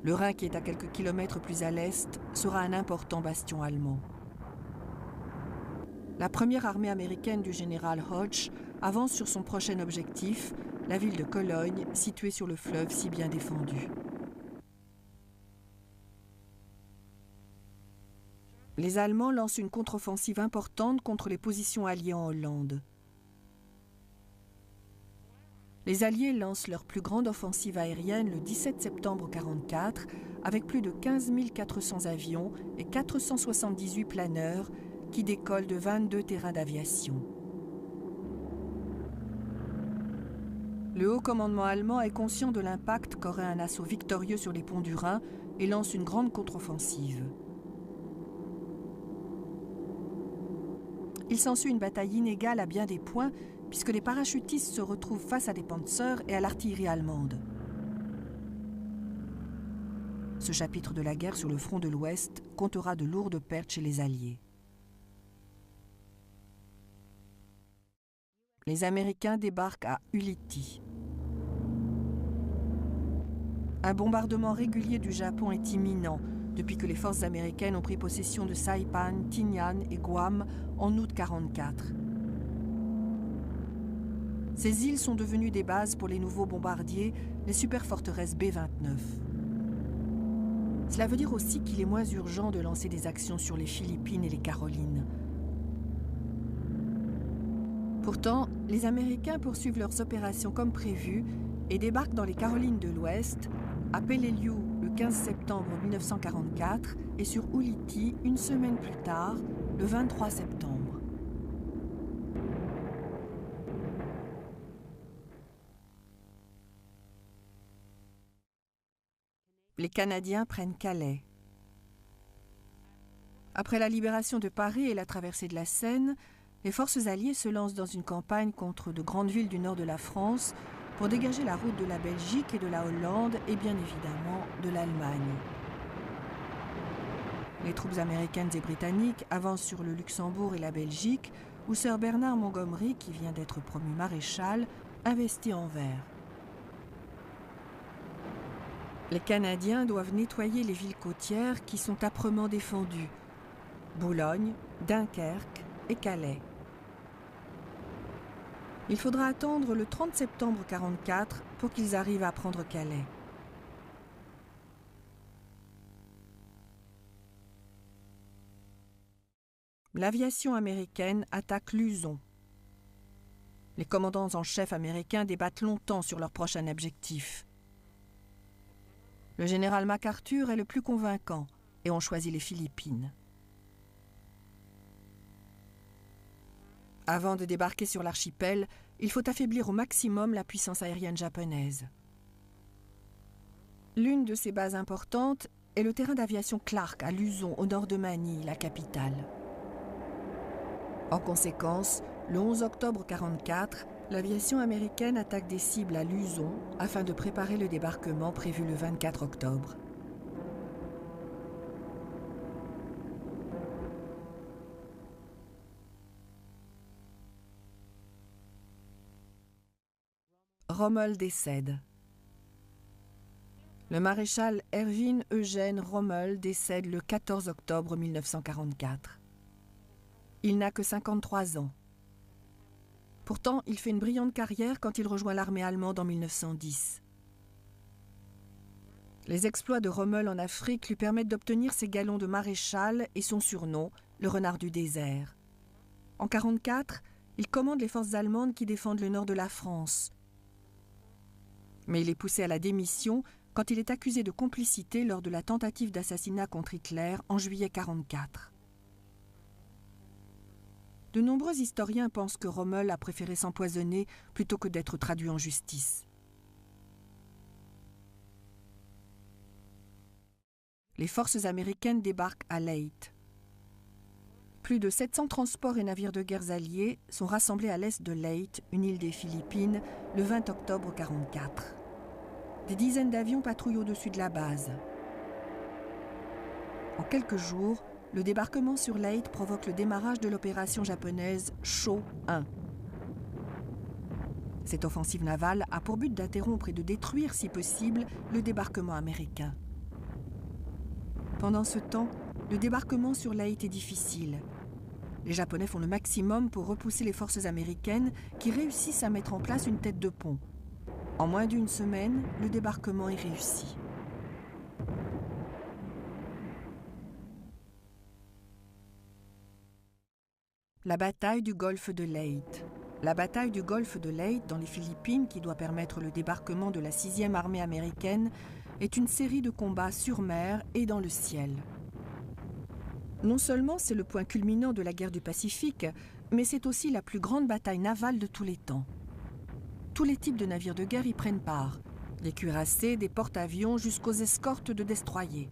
Le Rhin, qui est à quelques kilomètres plus à l'est, sera un important bastion allemand. la première armée américaine du général Hodge avance sur son prochain objectif, la ville de Cologne, située sur le fleuve si bien défendu. Les Allemands lancent une contre-offensive importante contre les positions alliées en Hollande. Les Alliés lancent leur plus grande offensive aérienne le 17 septembre 1944 avec plus de 15 400 avions et 478 planeurs qui décollent de 22 terrains d'aviation. Le haut commandement allemand est conscient de l'impact qu'aurait un assaut victorieux sur les ponts du Rhin et lance une grande contre-offensive. Il s'ensuit une bataille inégale à bien des points puisque les parachutistes se retrouvent face à des panzers et à l'artillerie allemande. Ce chapitre de la guerre sur le front de l'Ouest comptera de lourdes pertes chez les Alliés. Les Américains débarquent à Ulithi. Un bombardement régulier du Japon est imminent depuis que les forces américaines ont pris possession de Saipan, Tinian et Guam en août 1944. Ces îles sont devenues des bases pour les nouveaux bombardiers, les superforteresses B-29. Cela veut dire aussi qu'il est moins urgent de lancer des actions sur les Philippines et les Carolines. Pourtant, les Américains poursuivent leurs opérations comme prévu et débarquent dans les Carolines de l'Ouest, à Peleliu le 15 septembre 1944 et sur Ulithi une semaine plus tard, le 23 septembre. Les Canadiens prennent Calais. Après la libération de Paris et la traversée de la Seine, les forces alliées se lancent dans une campagne contre de grandes villes du nord de la France pour dégager la route de la Belgique et de la Hollande et bien évidemment de l'Allemagne. Les troupes américaines et britanniques avancent sur le Luxembourg et la Belgique où Sir Bernard Montgomery, qui vient d'être promu maréchal, investit Anvers. Les Canadiens doivent nettoyer les villes côtières qui sont âprement défendues, Boulogne, Dunkerque et Calais. Il faudra attendre le 30 septembre 1944 pour qu'ils arrivent à prendre Calais. L'aviation américaine attaque Luzon. Les commandants en chef américains débattent longtemps sur leur prochain objectif. Le général MacArthur est le plus convaincant et on choisit les Philippines. Avant de débarquer sur l'archipel, il faut affaiblir au maximum la puissance aérienne japonaise. L'une de ces bases importantes est le terrain d'aviation Clark à Luzon, au nord de Manille, la capitale. En conséquence, le 11 octobre 1944, l'aviation américaine attaque des cibles à Luzon afin de préparer le débarquement prévu le 24 octobre. Rommel décède. Le maréchal Erwin Eugène Rommel décède le 14 octobre 1944. Il n'a que 53 ans. Pourtant, il fait une brillante carrière quand il rejoint l'armée allemande en 1910. Les exploits de Rommel en Afrique lui permettent d'obtenir ses galons de maréchal et son surnom, le renard du désert. En 1944, il commande les forces allemandes qui défendent le nord de la France. Mais il est poussé à la démission quand il est accusé de complicité lors de la tentative d'assassinat contre Hitler en juillet 1944. De nombreux historiens pensent que Rommel a préféré s'empoisonner plutôt que d'être traduit en justice. Les forces américaines débarquent à Leyte. Plus de 700 transports et navires de guerre alliés sont rassemblés à l'est de Leyte, une île des Philippines, le 20 octobre 1944. Des dizaines d'avions patrouillent au-dessus de la base. En quelques jours, le débarquement sur Leyte provoque le démarrage de l'opération japonaise Sho 1. Cette offensive navale a pour but d'interrompre et de détruire, si possible, le débarquement américain. Pendant ce temps, le débarquement sur Leyte est difficile. Les Japonais font le maximum pour repousser les forces américaines qui réussissent à mettre en place une tête de pont. En moins d'une semaine, le débarquement est réussi. La bataille du golfe de Leyte. La bataille du golfe de Leyte dans les Philippines, qui doit permettre le débarquement de la 6e armée américaine, est une série de combats sur mer et dans le ciel. Non seulement c'est le point culminant de la guerre du Pacifique, mais c'est aussi la plus grande bataille navale de tous les temps. Tous les types de navires de guerre y prennent part, des cuirassés, des porte-avions jusqu'aux escortes de destroyers.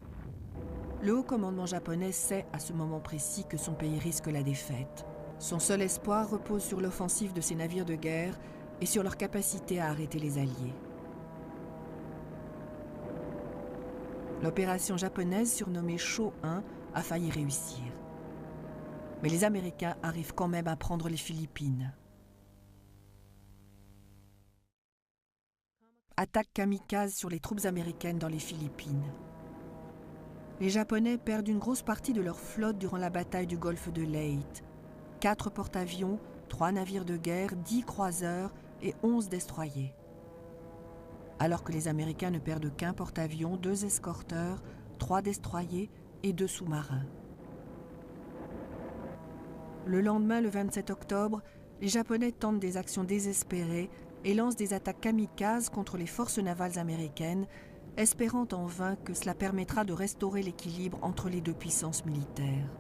Le haut commandement japonais sait à ce moment précis que son pays risque la défaite. Son seul espoir repose sur l'offensive de ses navires de guerre et sur leur capacité à arrêter les Alliés. L'opération japonaise surnommée Sho 1 a failli réussir. Mais les Américains arrivent quand même à prendre les Philippines. Attaque kamikaze sur les troupes américaines dans les Philippines. Les Japonais perdent une grosse partie de leur flotte durant la bataille du golfe de Leyte. 4 porte-avions, 3 navires de guerre, 10 croiseurs et 11 destroyers. Alors que les Américains ne perdent qu'un porte-avions, 2 escorteurs, 3 destroyers et 2 sous-marins. Le lendemain, le 27 octobre, les Japonais tentent des actions désespérées et lancent des attaques kamikazes contre les forces navales américaines, espérant en vain que cela permettra de restaurer l'équilibre entre les deux puissances militaires.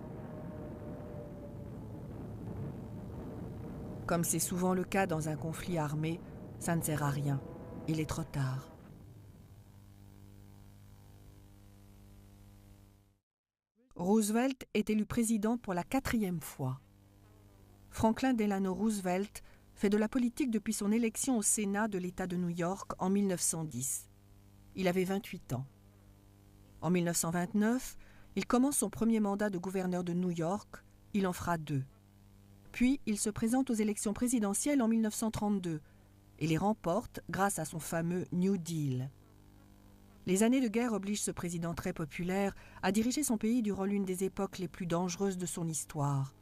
Comme c'est souvent le cas dans un conflit armé, ça ne sert à rien. Il est trop tard. Roosevelt est élu président pour la 4e fois. Franklin Delano Roosevelt fait de la politique depuis son élection au Sénat de l'État de New York en 1910. Il avait 28 ans. En 1929, il commence son premier mandat de gouverneur de New York. Il en fera 2. Puis, il se présente aux élections présidentielles en 1932 et les remporte grâce à son fameux New Deal. Les années de guerre obligent ce président très populaire à diriger son pays durant l'une des époques les plus dangereuses de son histoire.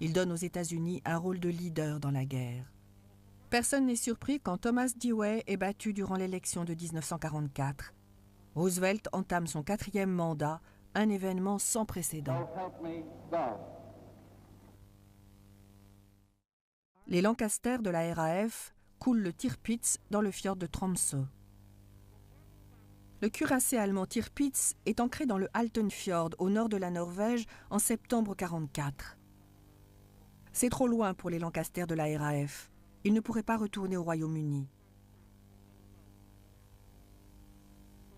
Il donne aux États-Unis un rôle de leader dans la guerre. Personne n'est surpris quand Thomas Dewey est battu durant l'élection de 1944. Roosevelt entame son 4e mandat, un événement sans précédent. Les Lancaster de la RAF coulent le Tirpitz dans le fjord de Tromsø. Le cuirassé allemand Tirpitz est ancré dans le Haltenfjord, au nord de la Norvège, en septembre 1944. C'est trop loin pour les Lancaster de la RAF. Ils ne pourraient pas retourner au Royaume-Uni.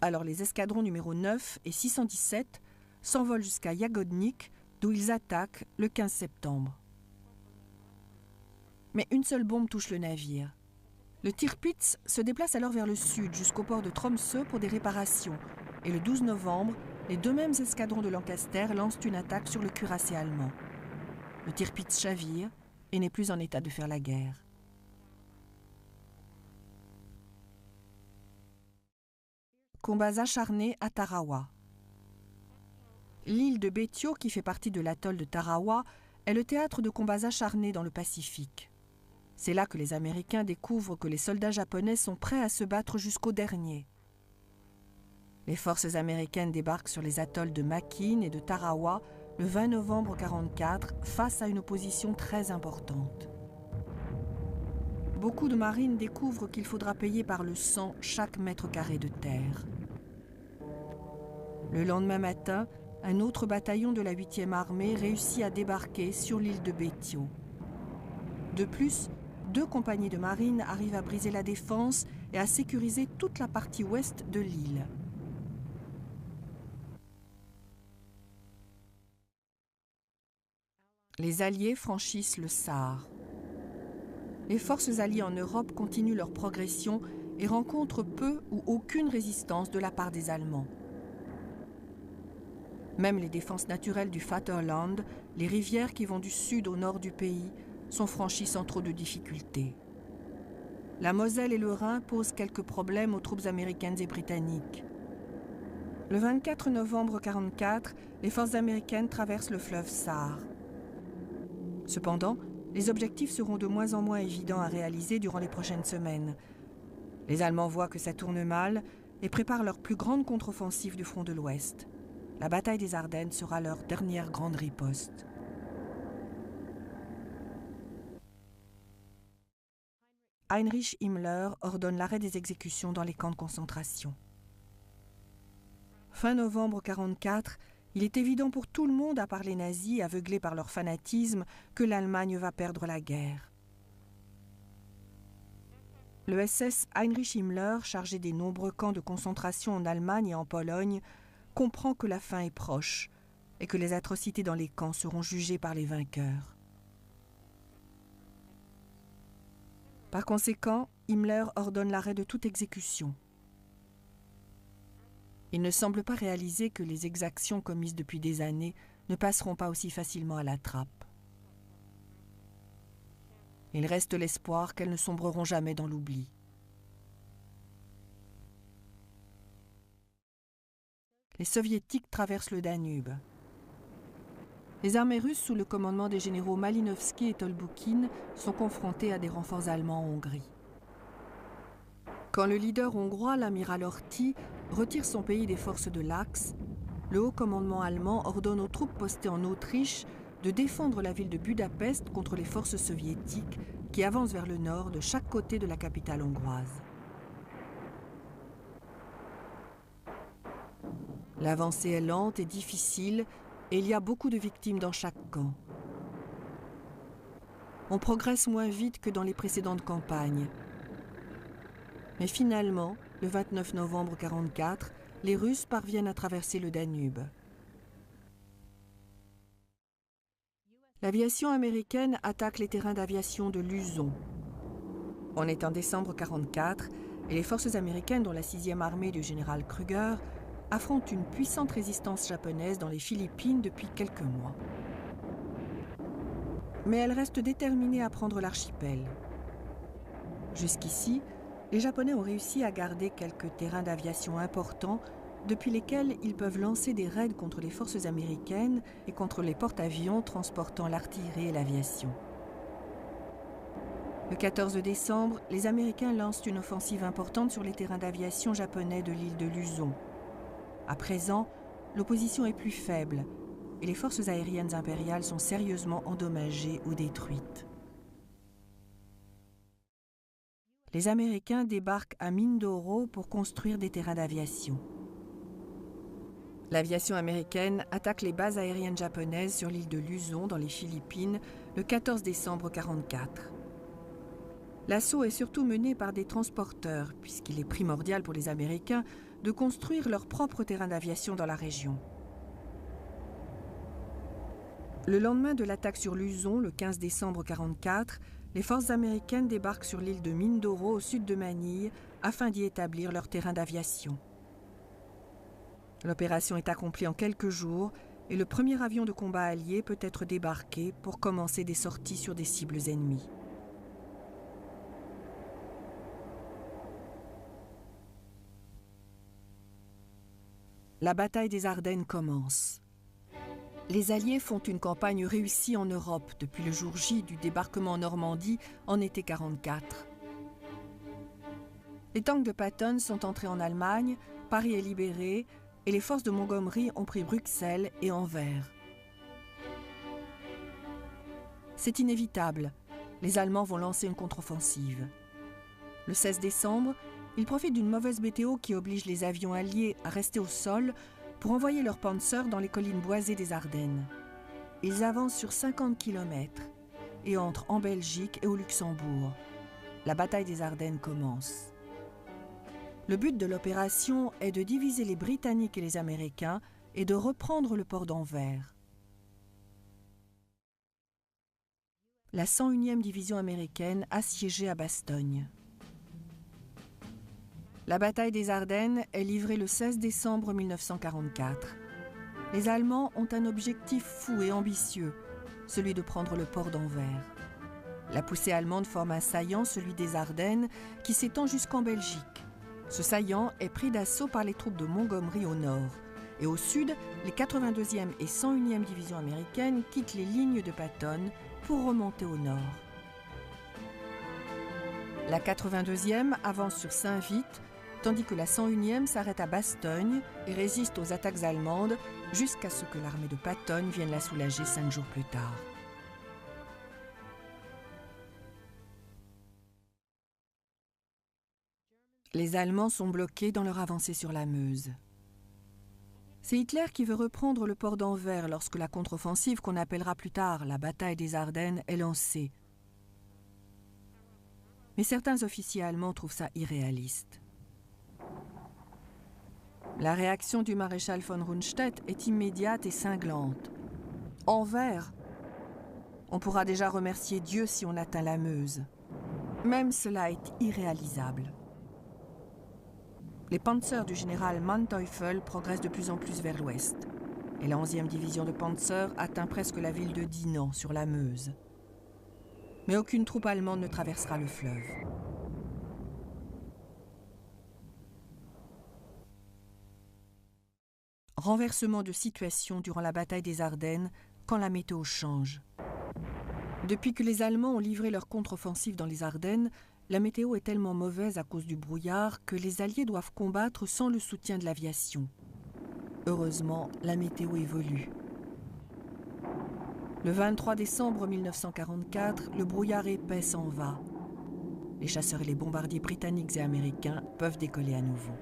Alors les escadrons numéro 9 et 617 s'envolent jusqu'à Jagodnik, d'où ils attaquent le 15 septembre. Mais une seule bombe touche le navire. Le Tirpitz se déplace alors vers le sud jusqu'au port de Tromsø pour des réparations. Et le 12 novembre, les 2 mêmes escadrons de Lancaster lancent une attaque sur le cuirassé allemand. Le Tirpitz chavire et n'est plus en état de faire la guerre. Combats acharnés à Tarawa. L'île de Betio, qui fait partie de l'atoll de Tarawa, est le théâtre de combats acharnés dans le Pacifique. C'est là que les Américains découvrent que les soldats japonais sont prêts à se battre jusqu'au dernier. Les forces américaines débarquent sur les atolls de Makin et de Tarawa le 20 novembre 1944 face à une opposition très importante. Beaucoup de marines découvrent qu'il faudra payer par le sang chaque mètre carré de terre. Le lendemain matin, un autre bataillon de la 8e armée réussit à débarquer sur l'île de Betio. De plus, 2 compagnies de marine arrivent à briser la défense et à sécuriser toute la partie ouest de l'île. Les Alliés franchissent le Sahara. Les forces alliées en Europe continuent leur progression et rencontrent peu ou aucune résistance de la part des Allemands. Même les défenses naturelles du Vaterland, les rivières qui vont du sud au nord du pays, sont franchies sans trop de difficultés. La Moselle et le Rhin posent quelques problèmes aux troupes américaines et britanniques. Le 24 novembre 1944, les forces américaines traversent le fleuve Sahara. Cependant, les objectifs seront de moins en moins évidents à réaliser durant les prochaines semaines. Les Allemands voient que ça tourne mal et préparent leur plus grande contre-offensive du front de l'Ouest. La bataille des Ardennes sera leur dernière grande riposte. Heinrich Himmler ordonne l'arrêt des exécutions dans les camps de concentration. Fin novembre 1944, il est évident pour tout le monde, à part les nazis, aveuglés par leur fanatisme, que l'Allemagne va perdre la guerre. Le SS Heinrich Himmler, chargé des nombreux camps de concentration en Allemagne et en Pologne, comprend que la fin est proche et que les atrocités dans les camps seront jugées par les vainqueurs. Par conséquent, Himmler ordonne l'arrêt de toute exécution. Il ne semble pas réaliser que les exactions commises depuis des années ne passeront pas aussi facilement à la trappe. Il reste l'espoir qu'elles ne sombreront jamais dans l'oubli. Les Soviétiques traversent le Danube. Les armées russes, sous le commandement des généraux Malinovski et Tolboukine, sont confrontées à des renforts allemands en Hongrie. Quand le leader hongrois, l'amiral Horthy, retire son pays des forces de l'Axe, le haut commandement allemand ordonne aux troupes postées en Autriche de défendre la ville de Budapest contre les forces soviétiques qui avancent vers le nord de chaque côté de la capitale hongroise. L'avancée est lente et difficile et il y a beaucoup de victimes dans chaque camp. On progresse moins vite que dans les précédentes campagnes. Mais finalement, le 29 novembre 1944, les Russes parviennent à traverser le Danube. L'aviation américaine attaque les terrains d'aviation de Luzon. On est en décembre 1944 et les forces américaines, dont la 6e armée du général Kruger, affrontent une puissante résistance japonaise dans les Philippines depuis quelques mois. Mais elles restent déterminées à prendre l'archipel. Jusqu'ici, les Japonais ont réussi à garder quelques terrains d'aviation importants depuis lesquels ils peuvent lancer des raids contre les forces américaines et contre les porte-avions transportant l'artillerie et l'aviation. Le 14 décembre, les Américains lancent une offensive importante sur les terrains d'aviation japonais de l'île de Luzon. À présent, l'opposition est plus faible et les forces aériennes impériales sont sérieusement endommagées ou détruites. Les Américains débarquent à Mindoro pour construire des terrains d'aviation. L'aviation américaine attaque les bases aériennes japonaises sur l'île de Luzon, dans les Philippines, le 14 décembre 1944. L'assaut est surtout mené par des transporteurs, puisqu'il est primordial pour les Américains de construire leur propre terrain d'aviation dans la région. Le lendemain de l'attaque sur Luzon, le 15 décembre 1944, les forces américaines débarquent sur l'île de Mindoro, au sud de Manille, afin d'y établir leur terrain d'aviation. L'opération est accomplie en quelques jours et le premier avion de combat allié peut être débarqué pour commencer des sorties sur des cibles ennemies. La bataille des Ardennes commence. Les Alliés font une campagne réussie en Europe depuis le jour J du débarquement en Normandie en été 1944. Les tanks de Patton sont entrés en Allemagne, Paris est libéré et les forces de Montgomery ont pris Bruxelles et Anvers. C'est inévitable, les Allemands vont lancer une contre-offensive. Le 16 décembre, ils profitent d'une mauvaise météo qui oblige les avions alliés à rester au sol pour envoyer leurs panzers dans les collines boisées des Ardennes. Ils avancent sur 50 km et entrent en Belgique et au Luxembourg. La bataille des Ardennes commence. Le but de l'opération est de diviser les Britanniques et les Américains et de reprendre le port d'Anvers. La 101e division américaine assiégée à Bastogne. La bataille des Ardennes est livrée le 16 décembre 1944. Les Allemands ont un objectif fou et ambitieux, celui de prendre le port d'Anvers. La poussée allemande forme un saillant, celui des Ardennes, qui s'étend jusqu'en Belgique. Ce saillant est pris d'assaut par les troupes de Montgomery au nord. Et au sud, les 82e et 101e divisions américaines quittent les lignes de Patton pour remonter au nord. La 82e avance sur Saint-Vith, tandis que la 101e s'arrête à Bastogne et résiste aux attaques allemandes jusqu'à ce que l'armée de Patton vienne la soulager 5 jours plus tard. Les Allemands sont bloqués dans leur avancée sur la Meuse. C'est Hitler qui veut reprendre le port d'Anvers lorsque la contre-offensive qu'on appellera plus tard la bataille des Ardennes est lancée. Mais certains officiers allemands trouvent ça irréaliste. La réaction du maréchal von Rundstedt est immédiate et cinglante. Anvers, on pourra déjà remercier Dieu si on atteint la Meuse. Même cela est irréalisable. Les panzers du général Manteuffel progressent de plus en plus vers l'ouest. Et la 11e division de Panzer atteint presque la ville de Dinant, sur la Meuse. Mais aucune troupe allemande ne traversera le fleuve. Renversement de situation durant la bataille des Ardennes, quand la météo change. Depuis que les Allemands ont livré leur contre-offensive dans les Ardennes, la météo est tellement mauvaise à cause du brouillard que les Alliés doivent combattre sans le soutien de l'aviation. Heureusement, la météo évolue. Le 23 décembre 1944, le brouillard épais s'en va. Les chasseurs et les bombardiers britanniques et américains peuvent décoller à nouveau.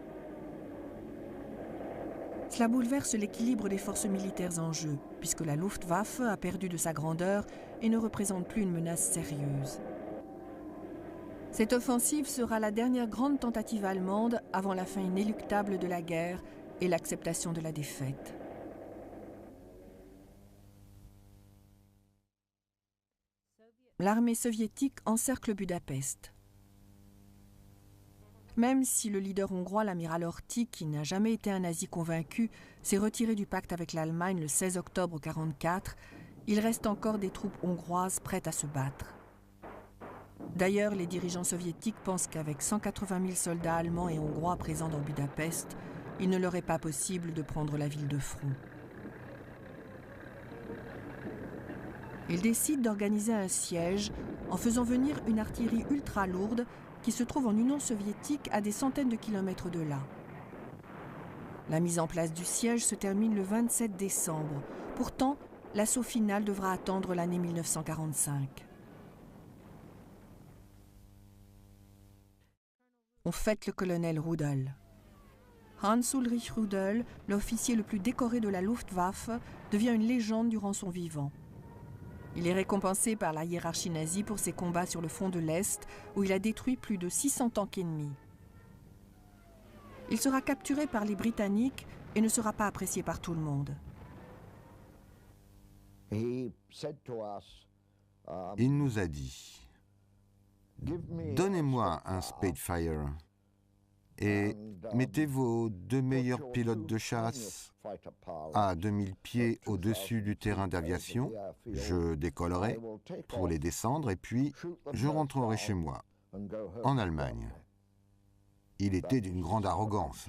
Cela bouleverse l'équilibre des forces militaires en jeu, puisque la Luftwaffe a perdu de sa grandeur et ne représente plus une menace sérieuse. Cette offensive sera la dernière grande tentative allemande avant la fin inéluctable de la guerre et l'acceptation de la défaite. L'armée soviétique encercle Budapest. Même si le leader hongrois, l'amiral Horthy, qui n'a jamais été un nazi convaincu, s'est retiré du pacte avec l'Allemagne le 16 octobre 1944, il reste encore des troupes hongroises prêtes à se battre. D'ailleurs, les dirigeants soviétiques pensent qu'avec 180 000 soldats allemands et hongrois présents dans Budapest, il ne leur est pas possible de prendre la ville de front. Ils décident d'organiser un siège en faisant venir une artillerie ultra lourde qui se trouve en Union soviétique à des centaines de kilomètres de là. La mise en place du siège se termine le 27 décembre. Pourtant, l'assaut final devra attendre l'année 1945. On fête le colonel Rudel. Hans-Ulrich Rudel, l'officier le plus décoré de la Luftwaffe, devient une légende durant son vivant. Il est récompensé par la hiérarchie nazie pour ses combats sur le front de l'Est, où il a détruit plus de 600 tanks ennemis. Il sera capturé par les Britanniques et ne sera pas apprécié par tout le monde. Il nous a dit « Donnez-moi un Spitfire et mettez vos 2 meilleurs pilotes de chasse à 2000 pieds au-dessus du terrain d'aviation. Je décollerai pour les descendre et puis je rentrerai chez moi, en Allemagne. » Il était d'une grande arrogance.